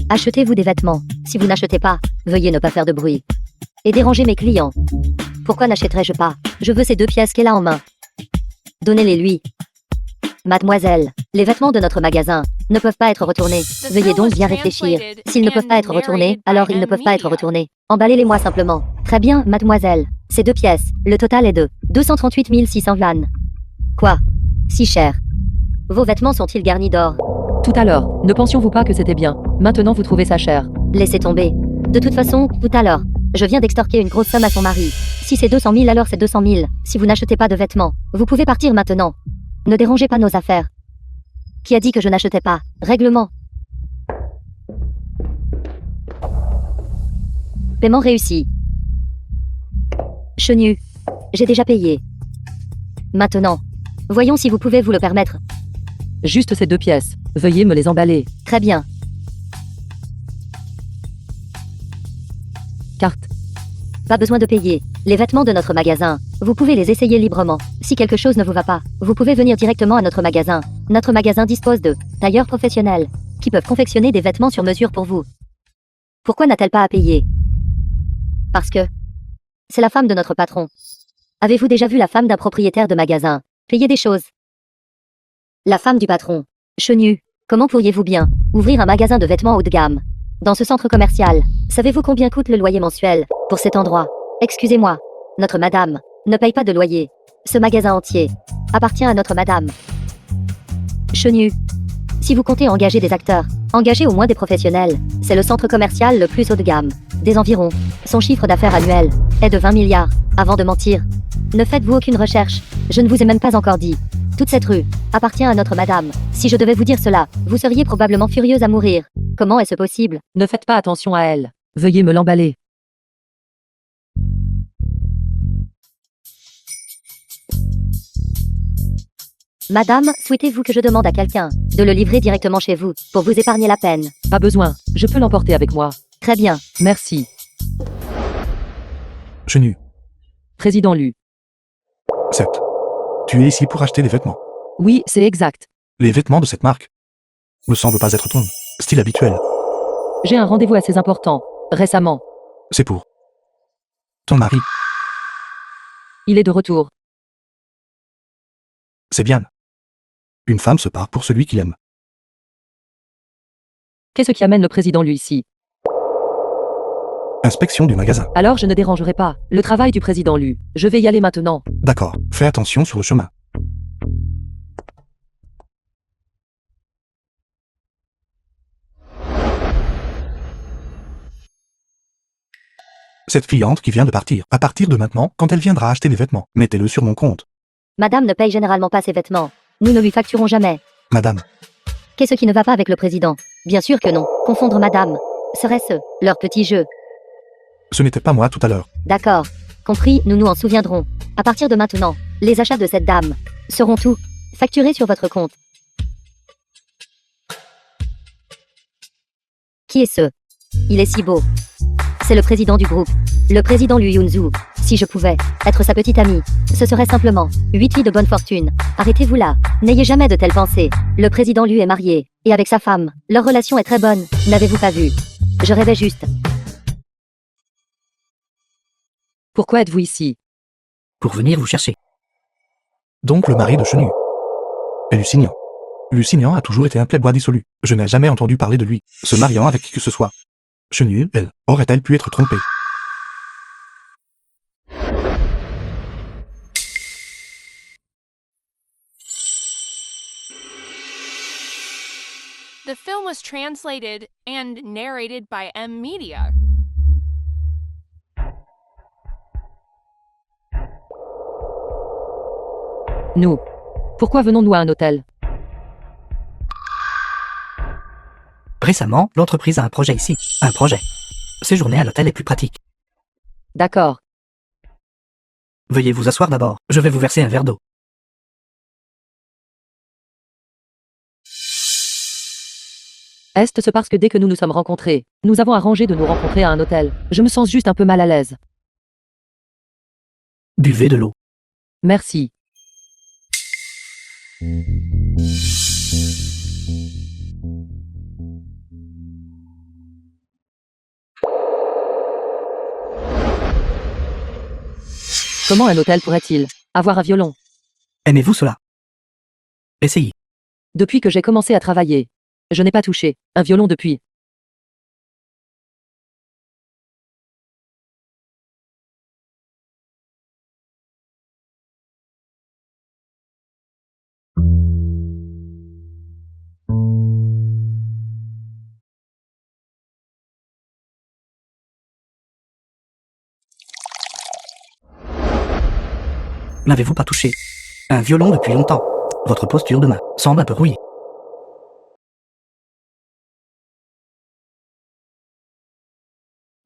achetez-vous des vêtements. Si vous n'achetez pas, veuillez ne pas faire de bruit et déranger mes clients. Pourquoi n'achèterais-je pas? Je veux ces 2 pièces qu'elle a en main. Donnez-les lui. Mademoiselle, les vêtements de notre magasin ne peuvent pas être retournés. Veuillez donc bien réfléchir. S'ils ne peuvent pas être retournés, alors ils ne peuvent pas être retournés. Emballez-les-moi simplement. Très bien, mademoiselle. Ces 2 pièces. Le total est de 238 600 yuan. Quoi? Si cher. Vos vêtements sont-ils garnis d'or? Tout à l'heure, ne pensions-vous pas que c'était bien? Maintenant vous trouvez ça cher. Laissez tomber. De toute façon, tout à l'heure, je viens d'extorquer une grosse somme à son mari. Si c'est 200 000, alors c'est 200 000. Si vous n'achetez pas de vêtements, vous pouvez partir maintenant. Ne dérangez pas nos affaires. Qui a dit que je n'achetais pas? Règlement. Paiement réussi. Chenu. J'ai déjà payé. Maintenant. Voyons si vous pouvez vous le permettre. Juste ces 2 pièces. Veuillez me les emballer. Très bien. Carte. Pas besoin de payer. Les vêtements de notre magasin, vous pouvez les essayer librement. Si quelque chose ne vous va pas, vous pouvez venir directement à notre magasin. Notre magasin dispose de tailleurs professionnels qui peuvent confectionner des vêtements sur mesure pour vous. Pourquoi n'a-t-elle pas à payer? Parce que c'est la femme de notre patron. Avez-vous déjà vu la femme d'un propriétaire de magasin payer des choses? La femme du patron. Chenu, comment pourriez-vous bien ouvrir un magasin de vêtements haut de gamme dans ce centre commercial? Savez-vous combien coûte le loyer mensuel pour cet endroit? Excusez-moi, notre madame ne paye pas de loyer. Ce magasin entier appartient à notre madame. Chenu, si vous comptez engager des acteurs, engagez au moins des professionnels. C'est le centre commercial le plus haut de gamme des environs. Son chiffre d'affaires annuel est de 20 milliards. Avant de mentir, ne faites-vous aucune recherche. Je ne vous ai même pas encore dit. Toute cette rue appartient à notre madame. Si je devais vous dire cela, vous seriez probablement furieuse à mourir. Comment est-ce possible? Ne faites pas attention à elle. Veuillez me l'emballer. Madame, souhaitez-vous que je demande à quelqu'un de le livrer directement chez vous, pour vous épargner la peine? Pas besoin. Je peux l'emporter avec moi. Très bien. Merci. Chenu. Président Lu. Certes. Tu es ici pour acheter des vêtements. Oui, c'est exact. Les vêtements de cette marque ne semblent pas être ton style habituel. J'ai un rendez-vous assez important. Récemment. C'est pour ton mari. Il est de retour. C'est bien. Une femme se part pour celui qu'il aime. Qu'est-ce qui amène le président Lu ici? Inspection du magasin. Alors je ne dérangerai pas le travail du président Lu. Je vais y aller maintenant. D'accord, fais attention sur le chemin. Cette cliente qui vient de partir, à partir de maintenant, quand elle viendra acheter des vêtements, mettez-le sur mon compte. Madame ne paye généralement pas ses vêtements. Nous ne lui facturons jamais. Madame, Qu'est-ce qui ne va pas avec le président? Bien sûr que non. Confondre madame. Serait-ce leur petit jeu? ce n'était pas moi tout à l'heure. D'accord. Compris, nous nous en souviendrons. À partir de maintenant, les achats de cette dame seront tout facturés sur votre compte. Qui est ce? Il est si beau. C'est le président du groupe. Le président Lu Yunzu. Si je pouvais être sa petite amie, ce serait simplement 8 filles de bonne fortune. Arrêtez-vous là. N'ayez jamais de telles pensées. Le président Lu est marié, et avec sa femme, leur relation est très bonne. N'avez-vous pas vu? Je rêvais juste. Pourquoi êtes-vous ici? Pour venir vous chercher. Donc le mari de Chenu. Et Lusignan. Lusignan a toujours été un playboy dissolu. Je n'ai jamais entendu parler de lui, se mariant avec qui que ce soit. Chenu, elle, aurait-elle pu être trompée? The film was translated and narrated by M Media. Nous. Pourquoi venons-nous à un hôtel? Récemment, l'entreprise a un projet ici. Un projet. Séjourner à l'hôtel est plus pratique. D'accord. Veuillez vous asseoir d'abord. Je vais vous verser un verre d'eau. Est-ce parce que dès que nous nous sommes rencontrés, nous avons arrangé de nous rencontrer à un hôtel? Je me sens juste un peu mal à l'aise. Buvez de l'eau. Merci. Comment un hôtel pourrait-il avoir un violon? Aimez-vous cela? Essayez. Depuis que j'ai commencé à travailler, je n'ai pas touché un violon depuis. N'avez-vous pas touché un violon depuis longtemps? Votre posture de main semble un peu rouillée.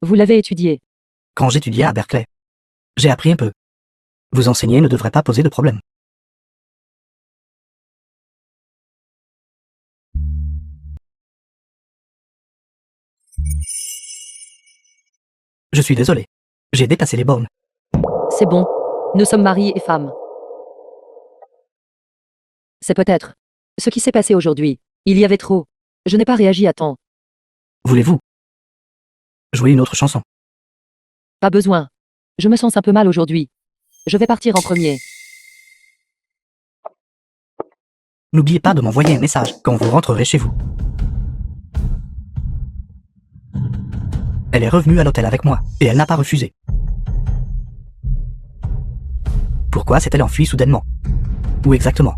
Vous l'avez étudié. Quand j'étudiais à Berkeley, j'ai appris un peu. Vous enseigner ne devrait pas poser de problème. Je suis désolé. J'ai dépassé les bornes. C'est bon. Nous sommes mariés et femmes. C'est peut-être ce qui s'est passé aujourd'hui. Il y avait trop. Je n'ai pas réagi à temps. Voulez-vous jouer une autre chanson? Pas besoin. Je me sens un peu mal aujourd'hui. Je vais partir en premier. N'oubliez pas de m'envoyer un message quand vous rentrerez chez vous. Elle est revenue à l'hôtel avec moi, et elle n'a pas refusé. Pourquoi s'est-elle enfuie soudainement? Où exactement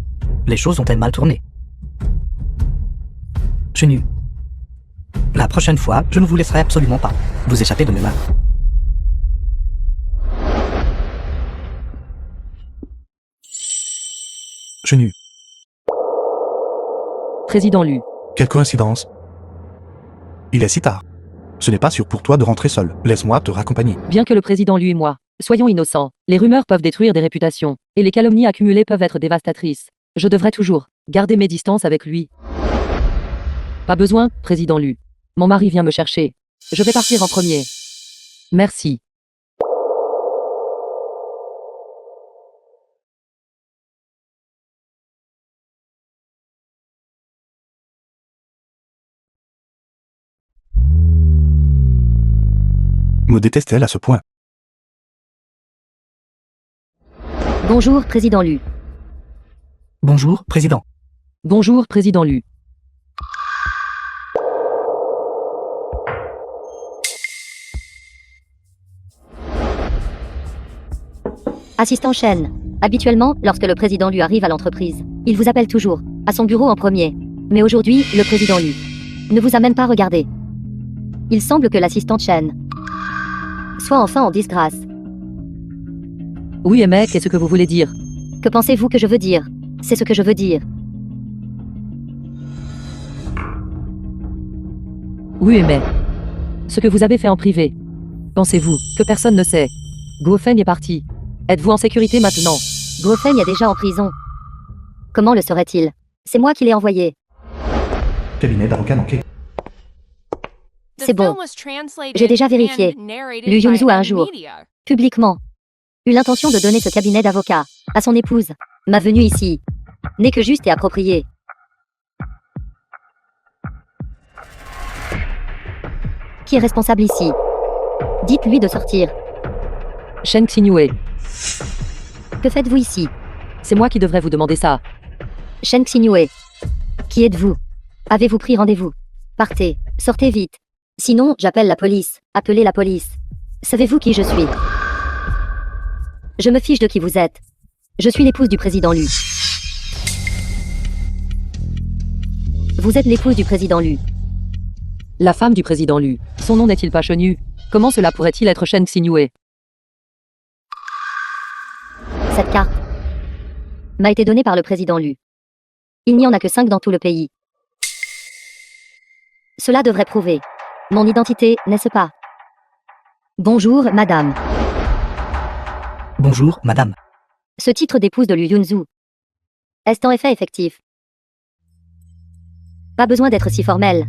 les choses ont-elles mal tourné? Chenu. La prochaine fois, je ne vous laisserai absolument pas vous échapper de mes mains. Chenu, Président Lu. quelle coïncidence. Il est si tard. Ce n'est pas sûr pour toi de rentrer seul. Laisse-moi te raccompagner. Bien que le président Lu et moi soyons innocents, les rumeurs peuvent détruire des réputations, et les calomnies accumulées peuvent être dévastatrices. Je devrais toujours garder mes distances avec lui. Pas besoin, président Lu. Mon mari vient me chercher. Je vais partir en premier. Merci. Me déteste-t-elle à ce point? Bonjour, président Lu. Bonjour, président. Bonjour, président Lu. Assistant Chen. Habituellement, lorsque le président Lu arrive à l'entreprise, il vous appelle toujours, à son bureau en premier. Mais aujourd'hui, le président Lu ne vous a même pas regardé. Il semble que l'assistant Chen soit enfin en disgrâce. Oui, mais qu'est-ce que vous voulez dire? Que pensez-vous que je veux dire? C'est ce que je veux dire. Oui, mais ce que vous avez fait en privé. Pensez-vous que personne ne sait? Guo Feng est parti. Êtes-vous en sécurité maintenant? Guo Feng est déjà en prison. Comment le serait-il? C'est moi qui l'ai envoyé. Cabinet d'avocat manqué. C'est bon. J'ai déjà vérifié. Lu Yunzu a un jour, publiquement, eu l'intention de donner ce cabinet d'avocat à son épouse. Ma venue ici n'est que juste et appropriée. Qui est responsable ici? Dites-lui de sortir. Shen Xingyue. Que faites-vous ici? C'est moi qui devrais vous demander ça. Shen Xingyue. Qui êtes-vous? Avez-vous pris rendez-vous? Partez, sortez vite. Sinon, j'appelle la police. Appelez la police. Savez-vous qui je suis? Je me fiche de qui vous êtes. Je suis l'épouse du président Lu. Vous êtes l'épouse du président Lu. La femme du président Lu. Son nom n'est-il pas Chenu? Comment cela pourrait-il être Shen Xingyue? Cette carte m'a été donnée par le président Lu. Il n'y en a que 5 dans tout le pays. Cela devrait prouver mon identité, n'est-ce pas? Bonjour, madame. Bonjour, madame. Ce titre d'épouse de Lu Yunzu est en effet effectif. Pas besoin d'être si formel.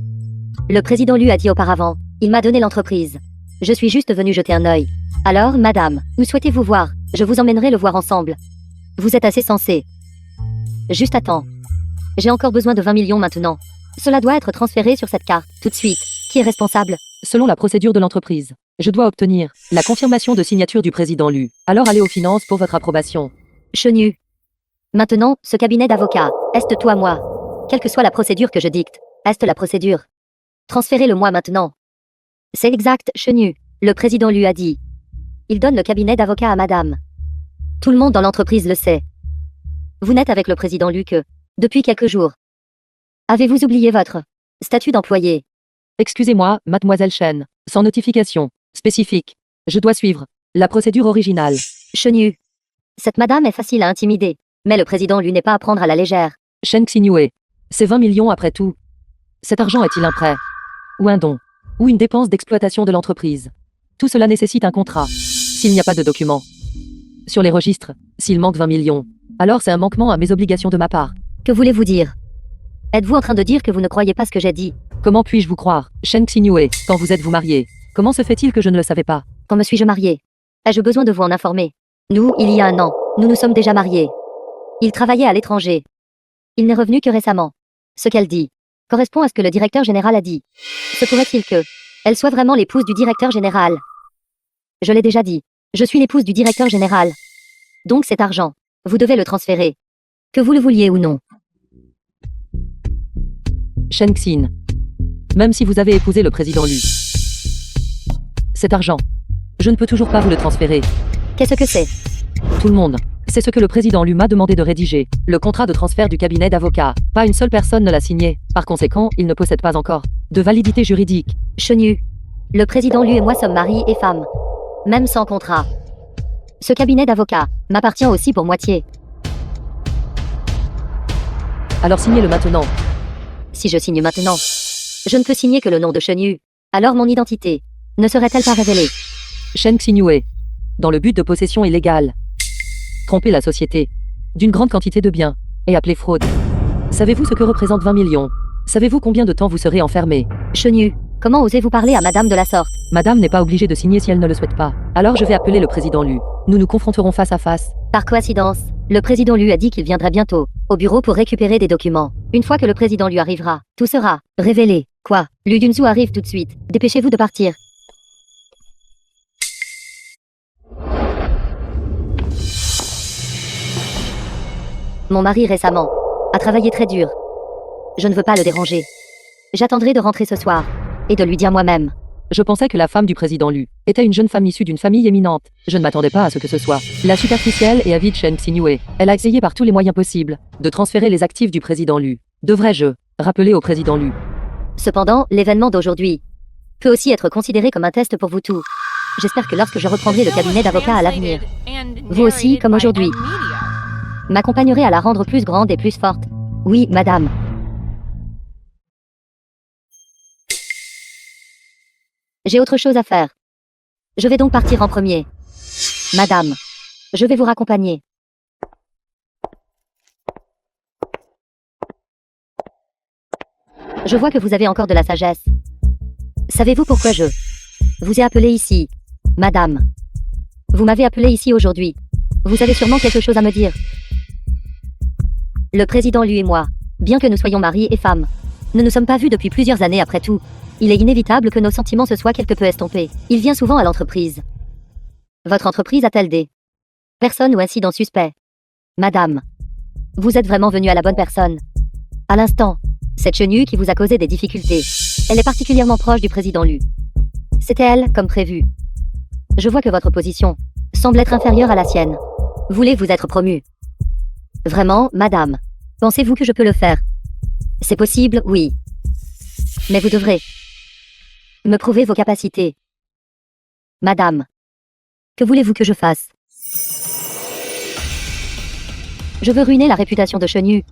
Le président Lu a dit auparavant, il m'a donné l'entreprise. Je suis juste venu jeter un œil. Alors, madame, où souhaitez-vous voir? Je vous emmènerai le voir ensemble. Vous êtes assez sensé. Juste attends. J'ai encore besoin de 20 millions maintenant. Cela doit être transféré sur cette carte, tout de suite. Qui est responsable? Selon la procédure de l'entreprise, je dois obtenir la confirmation de signature du président Lu. Alors allez aux finances pour votre approbation. Chenu. Maintenant, ce cabinet d'avocats, est toi moi. Quelle que soit la procédure que je dicte, est la procédure. Transférez-le-moi maintenant. C'est exact, Chenu. Le président Lu a dit. Il donne le cabinet d'avocat à madame. Tout le monde dans l'entreprise le sait. Vous n'êtes avec le président Lu que depuis quelques jours. Avez-vous oublié votre statut d'employé? Excusez-moi, mademoiselle Chen. Sans notification spécifique. Je dois suivre la procédure originale. Chenu. Cette madame est facile à intimider. Mais le président Lu n'est pas à prendre à la légère. Shen Xingyue. C'est 20 millions après tout. Cet argent est-il un prêt? Ou un don? Ou une dépense d'exploitation de l'entreprise? Tout cela nécessite un contrat. S'il n'y a pas de document sur les registres, s'il manque 20 millions, alors c'est un manquement à mes obligations de ma part. Que voulez-vous dire? Êtes-vous en train de dire que vous ne croyez pas ce que j'ai dit? Comment puis-je vous croire, Shen Xingyue, quand vous êtes-vous marié? Comment se fait-il que je ne le savais pas? Quand me suis-je mariée? Ai-je besoin de vous en informer? Nous, il y a un an, nous nous sommes déjà mariés. Il travaillait à l'étranger. Il n'est revenu que récemment. Ce qu'elle dit correspond à ce que le directeur général a dit. Se pourrait-il que elle soit vraiment l'épouse du directeur général? Je l'ai déjà dit. Je suis l'épouse du directeur général. Donc cet argent, vous devez le transférer. Que vous le vouliez ou non. Shen Xin. Même si vous avez épousé le président Lu, cet argent, je ne peux toujours pas vous le transférer. Qu'est-ce que c'est? Tout le monde. C'est ce que le président Lu m'a demandé de rédiger. Le contrat de transfert du cabinet d'avocats. Pas une seule personne ne l'a signé. Par conséquent, il ne possède pas encore de validité juridique. Chenu. Le président Lu et moi sommes mari et femme. Même sans contrat. Ce cabinet d'avocats m'appartient aussi pour moitié. Alors signez-le maintenant. Si je signe maintenant, je ne peux signer que le nom de Chenu. Alors mon identité ne serait-elle pas révélée? Shen Xingyue. Dans le but de possession illégale. Tromper la société d'une grande quantité de biens et appeler fraude. Savez-vous ce que représente 20 millions? Savez-vous combien de temps vous serez enfermé? Chenu, comment osez-vous parler à madame de la sorte? Madame n'est pas obligée de signer si elle ne le souhaite pas. Alors je vais appeler le président Lu. Nous nous confronterons face à face. Par coïncidence, le président Lu a dit qu'il viendrait bientôt au bureau pour récupérer des documents. Une fois que le président Lu arrivera, tout sera révélé. Quoi? Lu Yunzu arrive tout de suite. Dépêchez-vous de partir. Mon mari récemment a travaillé très dur. Je ne veux pas le déranger. J'attendrai de rentrer ce soir et de lui dire moi-même. Je pensais que la femme du président Lu était une jeune femme issue d'une famille éminente. Je ne m'attendais pas à ce que ce soit la superficielle et avide Chen Xingyue. Elle a essayé par tous les moyens possibles de transférer les actifs du président Lu. Devrais-je rappeler au président Lu? Cependant, l'événement d'aujourd'hui peut aussi être considéré comme un test pour vous tous. J'espère que lorsque je reprendrai le cabinet d'avocats à l'avenir, vous aussi, comme aujourd'hui, m'accompagnerez à la rendre plus grande et plus forte. Oui, madame. J'ai autre chose à faire. Je vais donc partir en premier. Madame, je vais vous raccompagner. Je vois que vous avez encore de la sagesse. Savez-vous pourquoi je vous ai appelé ici, madame? Vous m'avez appelé ici aujourd'hui. Vous avez sûrement quelque chose à me dire. Le président, lui et moi, bien que nous soyons mari et femme, ne nous sommes pas vus depuis plusieurs années après tout. Il est inévitable que nos sentiments se soient quelque peu estompés. Il vient souvent à l'entreprise. Votre entreprise a-t-elle des personnes ou incidents suspects? Madame, vous êtes vraiment venue à la bonne personne. À l'instant, cette chenille qui vous a causé des difficultés, elle est particulièrement proche du président Lu. C'était elle, comme prévu. Je vois que votre position semble être inférieure à la sienne. Voulez-vous être promue? Vraiment, madame? Pensez-vous que je peux le faire? C'est possible, oui. Mais vous devrez me prouver vos capacités. Madame, que voulez-vous que je fasse? Je veux ruiner la réputation de Chenyu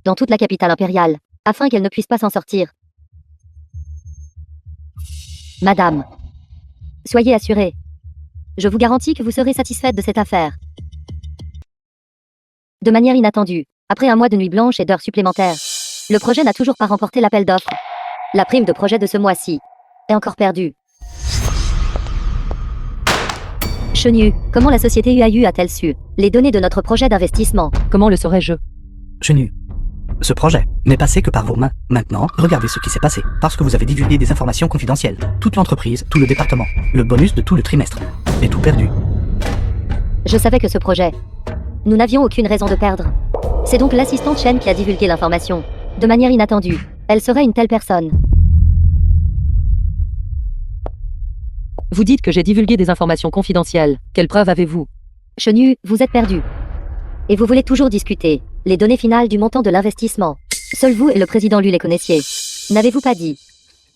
dans toute la capitale impériale, afin qu'elle ne puisse pas s'en sortir. Madame, soyez assurée. Je vous garantis que vous serez satisfaite de cette affaire. De manière inattendue, après un mois de nuit blanche et d'heures supplémentaires, le projet n'a toujours pas remporté l'appel d'offres. La prime de projet de ce mois-ci est encore perdue. Chenyu, comment la société UAU a-t-elle su les données de notre projet d'investissement? Comment le saurais-je? Chenille. Ce projet n'est passé que par vos mains. Maintenant, regardez ce qui s'est passé. Parce que vous avez divulgué des informations confidentielles. Toute l'entreprise, tout le département, le bonus de tout le trimestre, est tout perdu. Je savais que ce projet, nous n'avions aucune raison de perdre. C'est donc l'assistante Chen qui a divulgué l'information. De manière inattendue, elle serait une telle personne. Vous dites que j'ai divulgué des informations confidentielles. Quelles preuves avez-vous? Chenyu, vous êtes perdu. Et vous voulez toujours discuter les données finales du montant de l'investissement. Seul vous et le président Lu les connaissiez. N'avez-vous pas dit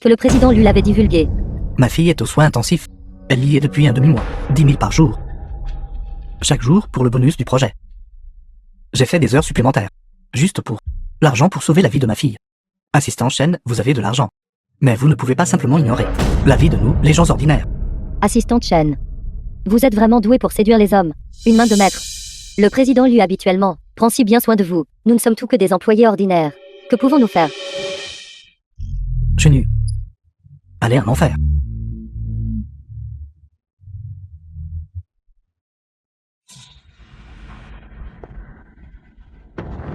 que le président Lu l'avait divulgué? Ma fille est aux soins intensifs. Elle y est depuis un demi-mois. 10 000 par jour. Chaque jour pour le bonus du projet. J'ai fait des heures supplémentaires. Juste pour l'argent pour sauver la vie de ma fille. Assistant Chen, vous avez de l'argent. Mais vous ne pouvez pas simplement ignorer la vie de nous, les gens ordinaires. Assistante Chen, vous êtes vraiment doué pour séduire les hommes. Une main de maître. Le président Lu habituellement prend si bien soin de vous. Nous ne sommes tout que des employés ordinaires. Que pouvons-nous faire? Chenille. Allez en enfer.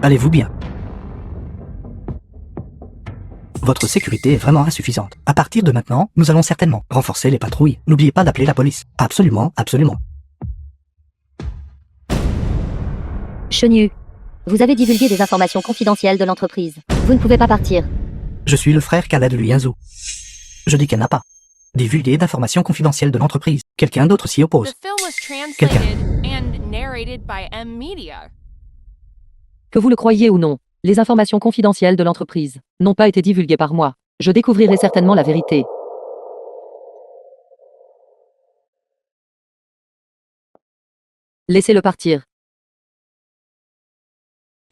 Allez-vous bien? Votre sécurité est vraiment insuffisante. À partir de maintenant, nous allons certainement renforcer les patrouilles. N'oubliez pas d'appeler la police. Absolument, absolument. Chenyu, vous avez divulgué des informations confidentielles de l'entreprise. Vous ne pouvez pas partir. Je suis le frère Khaled Luyenzo. Je dis qu'elle n'a pas divulgué d'informations confidentielles de l'entreprise. Quelqu'un d'autre s'y oppose. The film was translated and narrated by M Media. Que vous le croyiez ou non, les informations confidentielles de l'entreprise n'ont pas été divulguées par moi. Je découvrirai certainement la vérité. Laissez-le partir.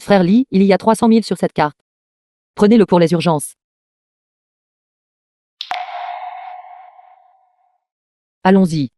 Frère Lee, il y a 300 000 sur cette carte. Prenez-le pour les urgences. Allons-y.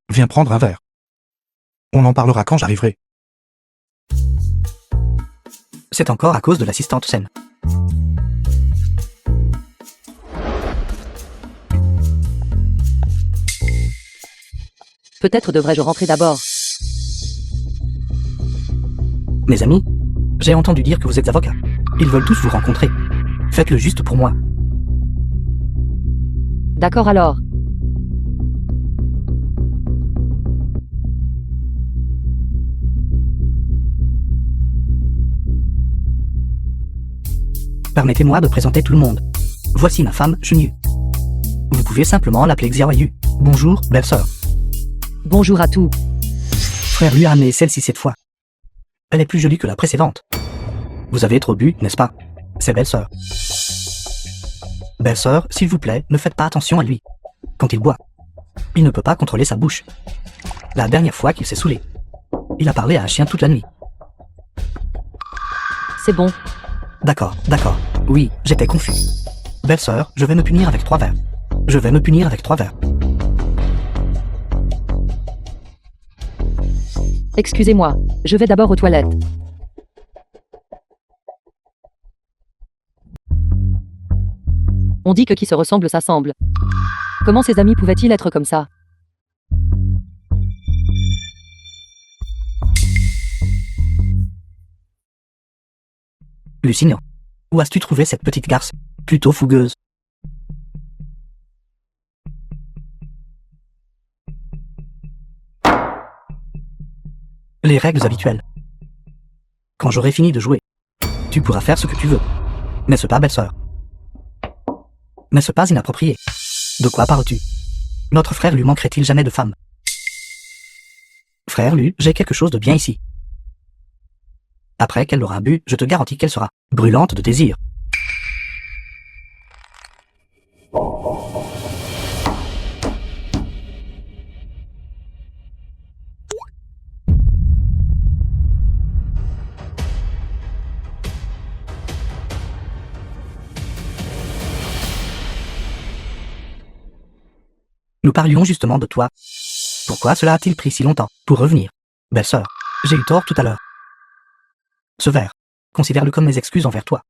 Viens prendre un verre. On en parlera quand j'arriverai. C'est encore à cause de l'assistante Chen. Peut-être devrais-je rentrer d'abord. Mes amis, j'ai entendu dire que vous êtes avocat. Ils veulent tous vous rencontrer. Faites-le juste pour moi. D'accord alors. Permettez-moi de présenter tout le monde. Voici ma femme, Chunyu. Vous pouvez simplement l'appeler Xiaoyu. Bonjour, belle-sœur. Bonjour à tous. Frère lui a amené celle-ci cette fois. Elle est plus jolie que la précédente. Vous avez trop bu, n'est-ce pas? C'est belle-sœur. Belle-sœur, s'il vous plaît, ne faites pas attention à lui. Quand il boit, il ne peut pas contrôler sa bouche. La dernière fois qu'il s'est saoulé, il a parlé à un chien toute la nuit. C'est bon. D'accord, d'accord. Oui, j'étais confus. Belle-sœur, je vais me punir avec 3 verres. Je vais me punir avec 3 verres. Excusez-moi, je vais d'abord aux toilettes. On dit que qui se ressemble s'assemble. Comment ses amis pouvaient-ils être comme ça? Lucien, où as-tu trouvé cette petite garce, plutôt fougueuse? Les règles habituelles. Quand j'aurai fini de jouer, tu pourras faire ce que tu veux. N'est-ce pas, belle-sœur? N'est-ce pas inapproprié? De quoi parles-tu? Notre frère lui manquerait-il jamais de femme? Frère Lu, j'ai quelque chose de bien ici. Après qu'elle l'aura bu, je te garantis qu'elle sera brûlante de désir. Nous parlions justement de toi. Pourquoi cela a-t-il pris si longtemps pour revenir? Belle-sœur, j'ai eu tort tout à l'heure. Ce verre, considère-le comme mes excuses envers toi.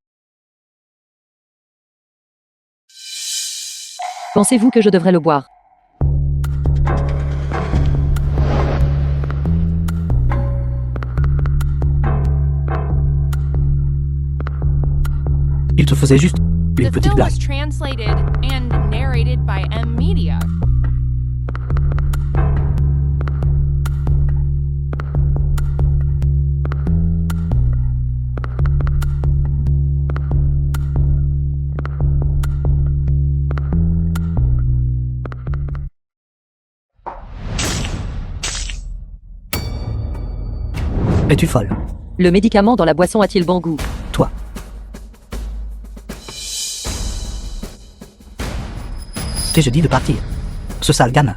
Pensez-vous que je devrais le boire? Il te faisait juste une The petite film blague. was translated and narrated by M Media. Es-tu folle? Le médicament dans la boisson a-t-il bon goût? Toi. T'ai-je dit de partir? Ce sale gamin.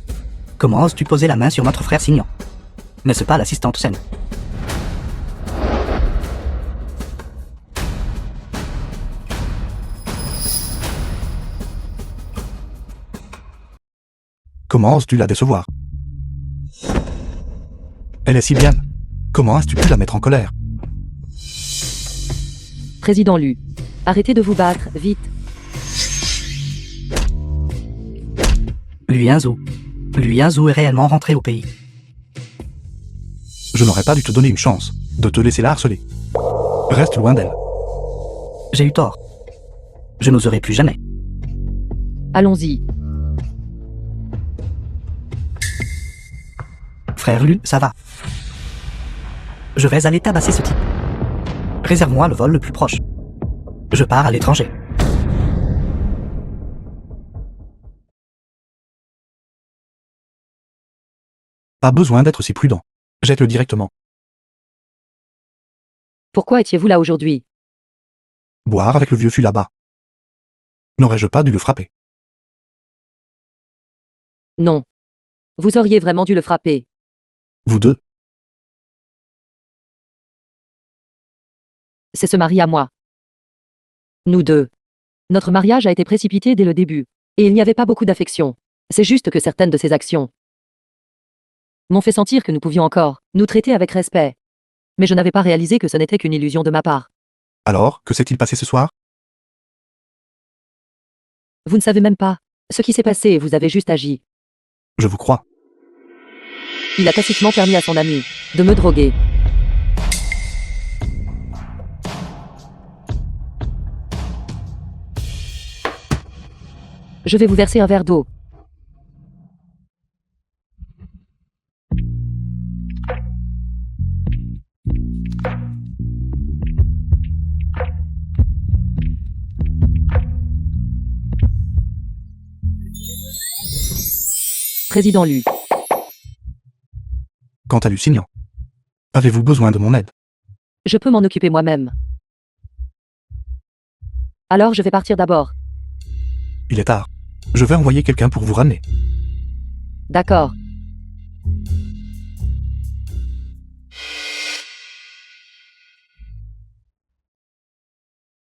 Comment oses-tu poser la main sur notre frère Signon? N'est-ce pas l'assistante saine? Comment oses-tu la décevoir? Elle est si bien. Comment as-tu pu la mettre en colère? Président Lu. Arrêtez de vous battre, vite. Luyanzhou. Luyanzhou est réellement rentré au pays. Je n'aurais pas dû te donner une chance de te laisser la harceler. Reste loin d'elle. J'ai eu tort. Je n'oserai plus jamais. Allons-y. Frère Lu, ça va. Je vais aller tabasser ce type. Réserve-moi le vol le plus proche. Je pars à l'étranger. Pas besoin d'être si prudent. Jette-le directement. Pourquoi étiez-vous là aujourd'hui? Boire avec le vieux fût là-bas. N'aurais-je pas dû le frapper? Non. Vous auriez vraiment dû le frapper. Vous deux? C'est ce mari à moi. Nous deux. Notre mariage a été précipité dès le début. Et il n'y avait pas beaucoup d'affection. C'est juste que certaines de ses actions m'ont fait sentir que nous pouvions encore nous traiter avec respect. Mais je n'avais pas réalisé que ce n'était qu'une illusion de ma part. Alors, que s'est-il passé ce soir? Vous ne savez même pas ce qui s'est passé et vous avez juste agi. Je vous crois. Il a tacitement permis à son ami de me droguer. Je vais vous verser un verre d'eau. Président Lu. Quant à Lusignan, avez-vous besoin de mon aide? Je peux m'en occuper moi-même. Alors je vais partir d'abord. Il est tard. Je vais envoyer quelqu'un pour vous ramener. D'accord.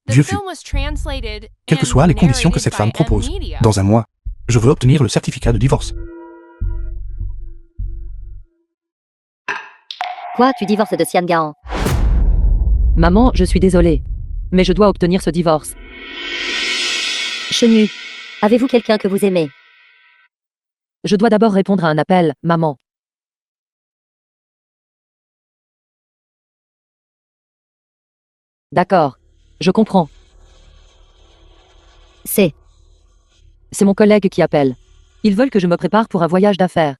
The Vieux fut. film was translated Quelles que and soient les conditions que cette narrated femme by M propose, Media. dans un mois, je veux obtenir le certificat de divorce. Quoi, tu divorces de Sian Gaan? Maman, je suis désolée. Mais je dois obtenir ce divorce. Chenu, avez-vous quelqu'un que vous aimez? Je dois d'abord répondre à un appel, maman. D'accord. Je comprends. C'est C'est mon collègue qui appelle. Ils veulent que je me prépare pour un voyage d'affaires.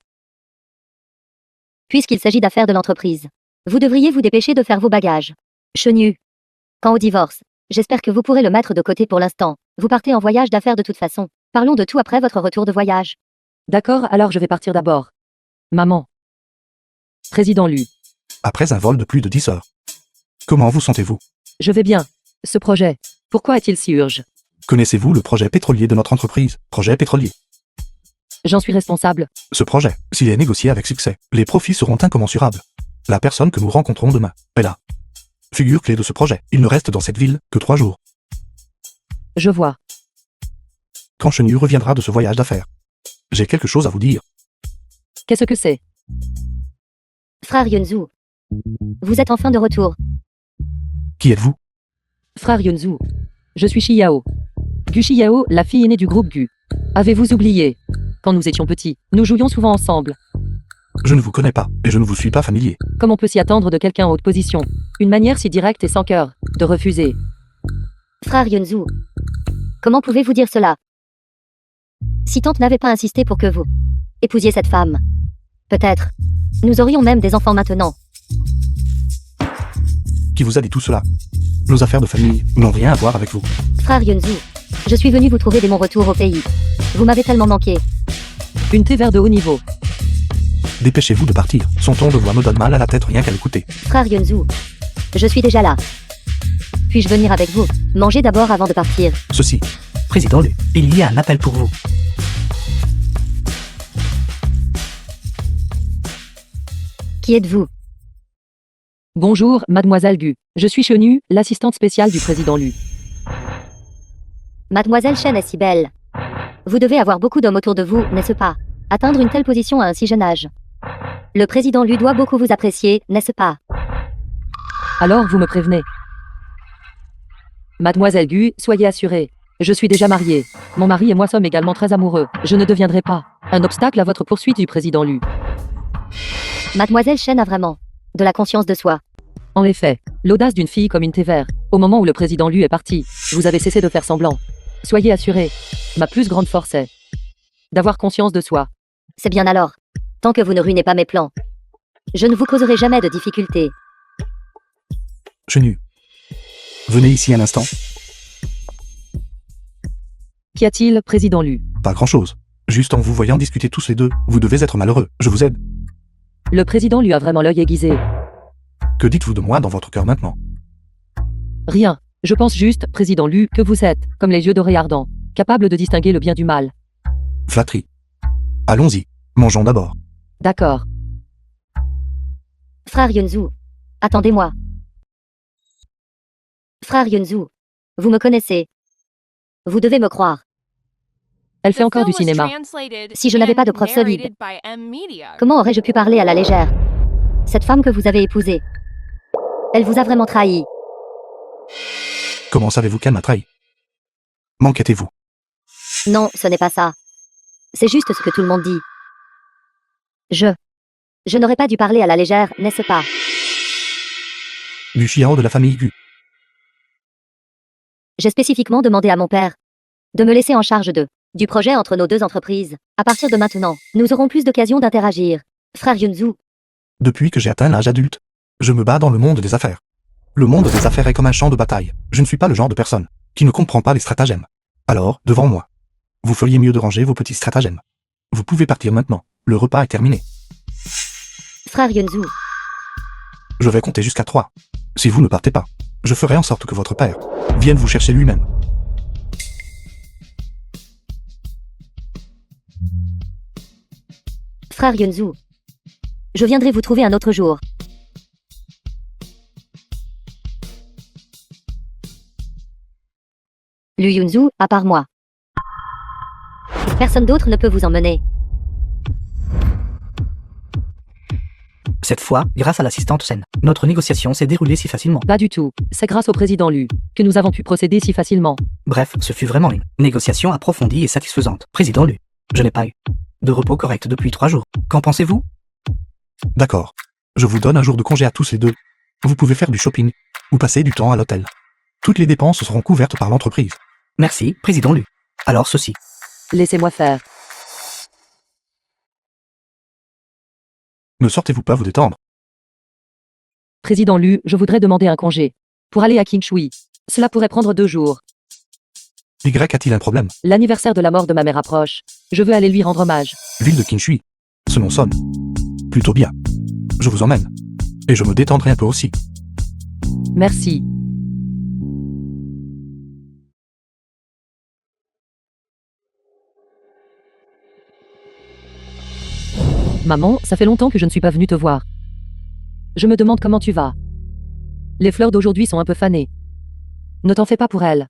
puisqu'il s'agit d'affaires de l'entreprise. Vous devriez vous dépêcher de faire vos bagages. Chenu. Quant au divorce, j'espère que vous pourrez le mettre de côté pour l'instant. Vous partez en voyage d'affaires de toute façon. Parlons de tout après votre retour de voyage. D'accord, alors je vais partir d'abord. Maman. Président Lu. Après un vol de plus de 10 heures. Comment vous sentez-vous? Je vais bien. Ce projet. Pourquoi est-il si urgent? Connaissez-vous le projet pétrolier de notre entreprise? Projet pétrolier. J'en suis responsable. Ce projet, s'il est négocié avec succès, les profits seront incommensurables. La personne que nous rencontrons demain est là. Figure clé de ce projet. Il ne reste dans cette ville que 3 jours. Je vois. Quand Chenu reviendra de ce voyage d'affaires, j'ai quelque chose à vous dire. Qu'est-ce que c'est? Frère Yunzu. Vous êtes enfin de retour. Qui êtes-vous? Frère Yunzu. Je suis Shiyao. Gu Shiyao, la fille aînée du groupe Gu. Avez-vous oublié? Quand nous étions petits, nous jouions souvent ensemble. Je ne vous connais pas, et je ne vous suis pas familier. Comme on peut s'y attendre de quelqu'un en haute position? Une manière si directe et sans cœur de refuser. Frère Yunzu. Comment pouvez-vous dire cela? Si tante n'avait pas insisté pour que vous épousiez cette femme, peut-être, nous aurions même des enfants maintenant. Qui vous a dit tout cela? Nos affaires de famille n'ont rien à voir avec vous. Frère Yunzu. Je suis venu vous trouver dès mon retour au pays. Vous m'avez tellement manqué. Une thé vert de haut niveau. Dépêchez-vous de partir. Son ton de voix me donne mal à la tête rien qu'à l'écouter. Frère Yunzu. Je suis déjà là. Puis-je venir avec vous? Mangez d'abord avant de partir. Ceci. Président Lu, il y a un appel pour vous. Qui êtes-vous? Bonjour, mademoiselle Gu. Je suis Chenu, l'assistante spéciale du président Lu. Mademoiselle Chen est si belle. Vous devez avoir beaucoup d'hommes autour de vous, n'est-ce pas? Atteindre une telle position à un si jeune âge. Le président Lu doit beaucoup vous apprécier, n'est-ce pas? Alors vous me prévenez. Mademoiselle Gu, soyez assurée. Je suis déjà mariée. Mon mari et moi sommes également très amoureux. Je ne deviendrai pas un obstacle à votre poursuite du président Lu. Mademoiselle Chen a vraiment de la conscience de soi. En effet, l'audace d'une fille comme une thé vert. Au moment où le président Lu est parti, vous avez cessé de faire semblant. Soyez assurés. Ma plus grande force est d'avoir conscience de soi. C'est bien alors. Tant que vous ne ruinez pas mes plans. Je ne vous causerai jamais de difficultés. Chenu. Venez ici un instant. Qu'y a-t-il, président Lu? Pas grand-chose. Juste en vous voyant discuter tous les deux, vous devez être malheureux. Je vous aide. Le président Lu a vraiment l'œil aiguisé. Que dites-vous de moi dans votre cœur maintenant? Rien. Je pense juste, président Lu, que vous êtes, comme les yeux dorés ardents, capable de distinguer le bien du mal. Flatterie. Allons-y. Mangeons d'abord. D'accord. Frère Yunzu. Attendez-moi. Frère Yunzu. Vous me connaissez. Vous devez me croire. Elle fait The encore du film was cinéma. translated Si je n'avais pas de and preuves solides, narrated by M Media. comment aurais-je pu parler à la légère? Cette femme que vous avez épousée. Elle vous a vraiment trahi. Comment savez-vous qu'elle m'a trahi? M'enquêtez-vous? Non, ce n'est pas ça. C'est juste ce que tout le monde dit. Je n'aurais pas dû parler à la légère, n'est-ce pas? Du chiao de la famille Gu. J'ai spécifiquement demandé à mon père de me laisser en charge du projet entre nos deux entreprises. À partir de maintenant, nous aurons plus d'occasions d'interagir. Frère Yunzu, Depuis que j'ai atteint l'âge adulte, je me bats dans le monde des affaires. Le monde des affaires est comme un champ de bataille. Je ne suis pas le genre de personne qui ne comprend pas les stratagèmes. Alors, devant moi, vous feriez mieux de ranger vos petits stratagèmes. Vous pouvez partir maintenant. Le repas est terminé. frère Yunzu, Je vais compter jusqu'à 3. Si vous ne partez pas, je ferai en sorte que votre père vienne vous chercher lui-même. frère Yunzu. Je viendrai vous trouver un autre jour. Lu Yunzu, à part moi. Personne d'autre ne peut vous emmener. Cette fois, grâce à l'assistante Sen, notre négociation s'est déroulée si facilement. Pas du tout. C'est grâce au président Lu que nous avons pu procéder si facilement. Bref, ce fut vraiment une négociation approfondie et satisfaisante. Président Lu, je n'ai pas eu de repos correct depuis 3 jours. Qu'en pensez-vous? D'accord. Je vous donne un jour de congé à tous les deux. Vous pouvez faire du shopping ou passer du temps à l'hôtel. Toutes les dépenses seront couvertes par l'entreprise. Merci, président Lu. Alors ceci. Laissez-moi faire. Ne sortez-vous pas vous détendre? Président Lu, je voudrais demander un congé. Pour aller à Qingshui. Cela pourrait prendre 2 jours. Y a-t-il un problème? L'anniversaire de la mort de ma mère approche. Je veux aller lui rendre hommage. Ville de Qingshui. Ce nom sonne plutôt bien. Je vous emmène. Et je me détendrai un peu aussi. Merci. Maman, ça fait longtemps que je ne suis pas venue te voir. Je me demande comment tu vas. Les fleurs d'aujourd'hui sont un peu fanées. Ne t'en fais pas pour elles.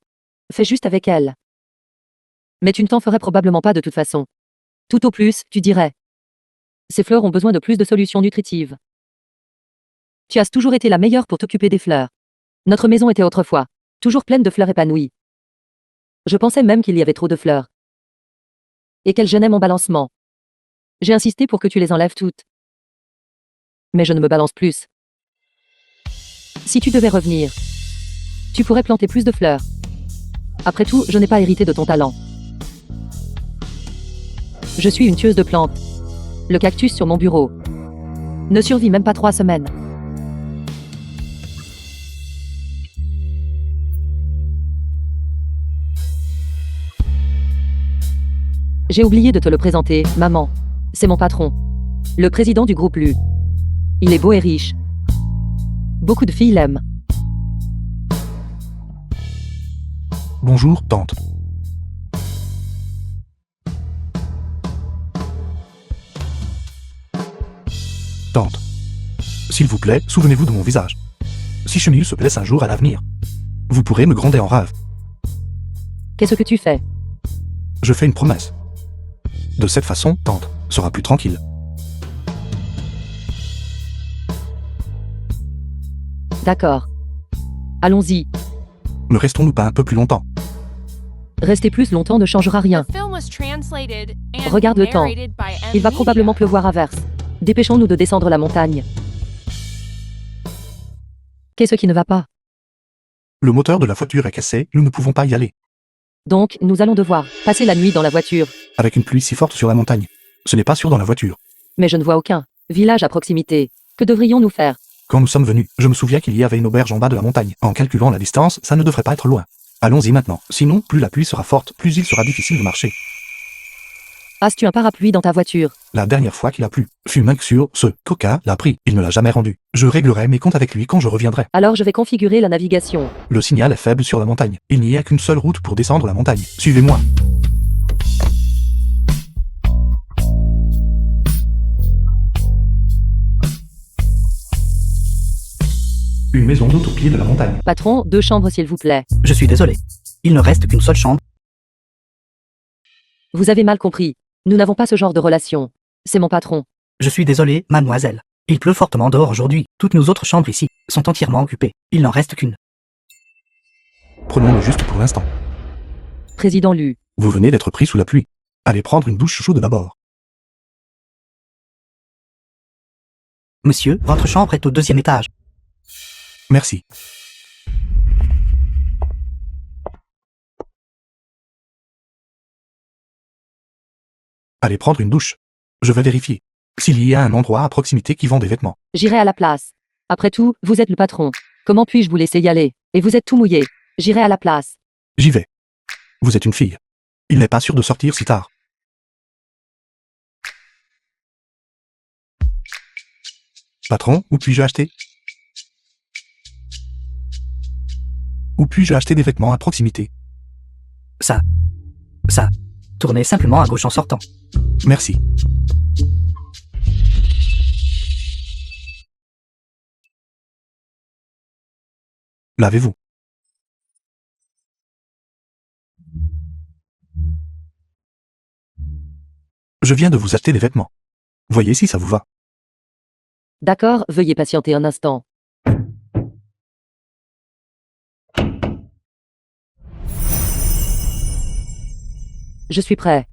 Fais juste avec elles. Mais tu ne t'en ferais probablement pas de toute façon. Tout au plus, tu dirais. Ces fleurs ont besoin de plus de solutions nutritives. Tu as toujours été la meilleure pour t'occuper des fleurs. Notre maison était autrefois toujours pleine de fleurs épanouies. Je pensais même qu'il y avait trop de fleurs. Et qu'elles gênaient mon balancement. J'ai insisté pour que tu les enlèves toutes. Mais je ne me balance plus. Si tu devais revenir, tu pourrais planter plus de fleurs. Après tout, je n'ai pas hérité de ton talent. Je suis une tueuse de plantes. Le cactus sur mon bureau ne survit même pas 3 semaines. J'ai oublié de te le présenter, maman. C'est mon patron. Le président du groupe Lu. Il est beau et riche. Beaucoup de filles l'aiment. Bonjour, tante. Tante. S'il vous plaît, souvenez-vous de mon visage. Si Chenille se blesse un jour à l'avenir, vous pourrez me gronder en rave. Qu'est-ce que tu fais? Je fais une promesse. De cette façon, tante sera plus tranquille. D'accord. Allons-y. Ne restons-nous pas un peu plus longtemps? Rester plus longtemps ne changera rien. The film was translated and Regarde le temps. narrated by M. Il va Media. probablement pleuvoir à verse. Dépêchons-nous de descendre la montagne. Qu'est-ce qui ne va pas? Le moteur de la voiture est cassé, nous ne pouvons pas y aller. Donc, nous allons devoir passer la nuit dans la voiture. Avec une pluie si forte sur la montagne. Ce n'est pas sûr dans la voiture. Mais je ne vois aucun village à proximité. Que devrions-nous faire? Quand nous sommes venus, je me souviens qu'il y avait une auberge en bas de la montagne. En calculant la distance, ça ne devrait pas être loin. Allons-y maintenant. Sinon, plus la pluie sera forte, plus il sera difficile de marcher. As-tu un parapluie dans ta voiture? La dernière fois qu'il a plu, fut Munk sur ce coca l'a pris. Il ne l'a jamais rendu. Je réglerai mes comptes avec lui quand je reviendrai. Alors je vais configurer la navigation. Le signal est faible sur la montagne. Il n'y a qu'une seule route pour descendre la montagne. Suivez-moi. Une maison d'hôte au pied de la montagne. Patron, 2 chambres s'il vous plaît. Je suis désolé. Il ne reste qu'une seule chambre. Vous avez mal compris. Nous n'avons pas ce genre de relation. C'est mon patron. Je suis désolé, mademoiselle. Il pleut fortement dehors aujourd'hui. Toutes nos autres chambres ici sont entièrement occupées. Il n'en reste qu'une. Prenons-le juste pour l'instant. Président Lu. Vous venez d'être pris sous la pluie. Allez prendre une douche chaude d'abord. Monsieur, votre chambre est au 2e étage. Merci. Allez prendre une douche. Je vais vérifier s'il y a un endroit à proximité qui vend des vêtements. J'irai à la place. Après tout, vous êtes le patron. Comment puis-je vous laisser y aller? Et vous êtes tout mouillé. J'irai à la place. J'y vais. Vous êtes une fille. Il n'est pas sûr de sortir si tard. Patron, où puis-je acheter? Où puis-je acheter des vêtements à proximité? Ça. Tournez simplement à gauche en sortant. Merci. Lavez-vous. Je viens de vous acheter des vêtements. Voyez si ça vous va. D'accord, veuillez patienter un instant. Je suis prêt.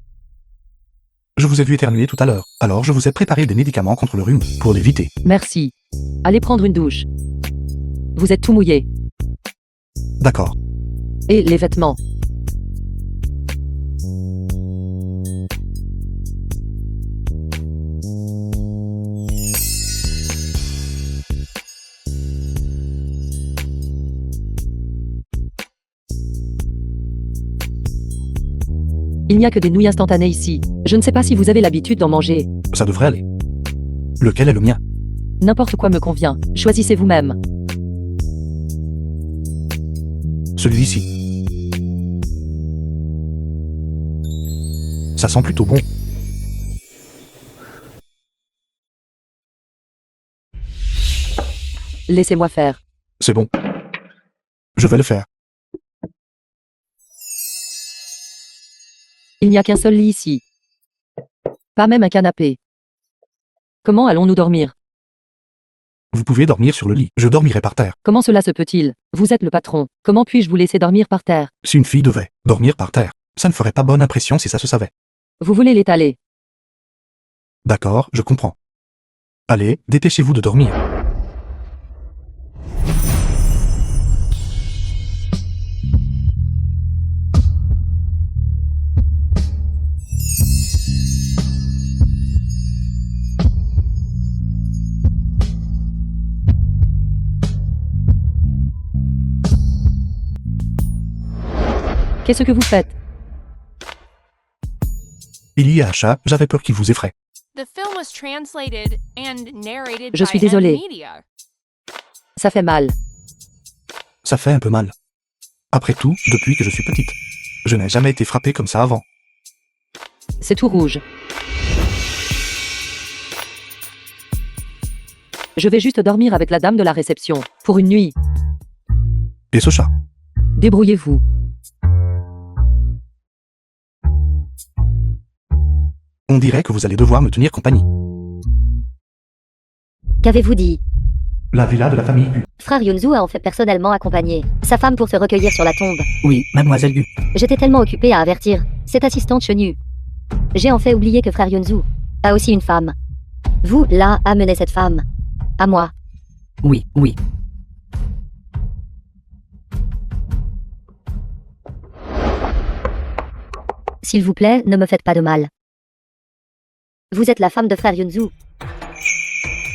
Je vous ai vu éternuer tout à l'heure, alors je vous ai préparé des médicaments contre le rhume pour l'éviter. Merci. Allez prendre une douche. Vous êtes tout mouillé. D'accord. Et les vêtements? Il n'y a que des nouilles instantanées ici. Je ne sais pas si vous avez l'habitude d'en manger. Ça devrait aller. Lequel est le mien? N'importe quoi me convient. Choisissez vous-même. Celui-ci. Ça sent plutôt bon. Laissez-moi faire. C'est bon. Je vais le faire. Il n'y a qu'un seul lit ici. Pas même un canapé. Comment allons-nous dormir? Vous pouvez dormir sur le lit. Je dormirai par terre. Comment cela se peut-il? Vous êtes le patron. Comment puis-je vous laisser dormir par terre? Si une fille devait dormir par terre, ça ne ferait pas bonne impression si ça se savait. Vous voulez l'étaler? D'accord, je comprends. Allez, dépêchez-vous de dormir. Qu'est-ce que vous faites? Il y a un chat, j'avais peur qu'il vous effraie. The film was translated and narrated Je by suis désolée. M-Media. Ça fait mal. Ça fait un peu mal. Après tout, depuis que je suis petite, je n'ai jamais été frappée comme ça avant. C'est tout rouge. Je vais juste dormir avec la dame de la réception. Pour une nuit. Et ce chat? Débrouillez-vous. On dirait que vous allez devoir me tenir compagnie. Qu'avez-vous dit? La villa de la famille Gu. Frère Yunzu a en fait personnellement accompagné sa femme pour se recueillir sur la tombe. Oui, mademoiselle Gu. J'étais tellement occupée à avertir cette assistante chenue. J'ai en fait oublié que frère Yunzu a aussi une femme. Vous, là, amenez cette femme. À moi. Oui. S'il vous plaît, ne me faites pas de mal. Vous êtes la femme de frère Yunzu.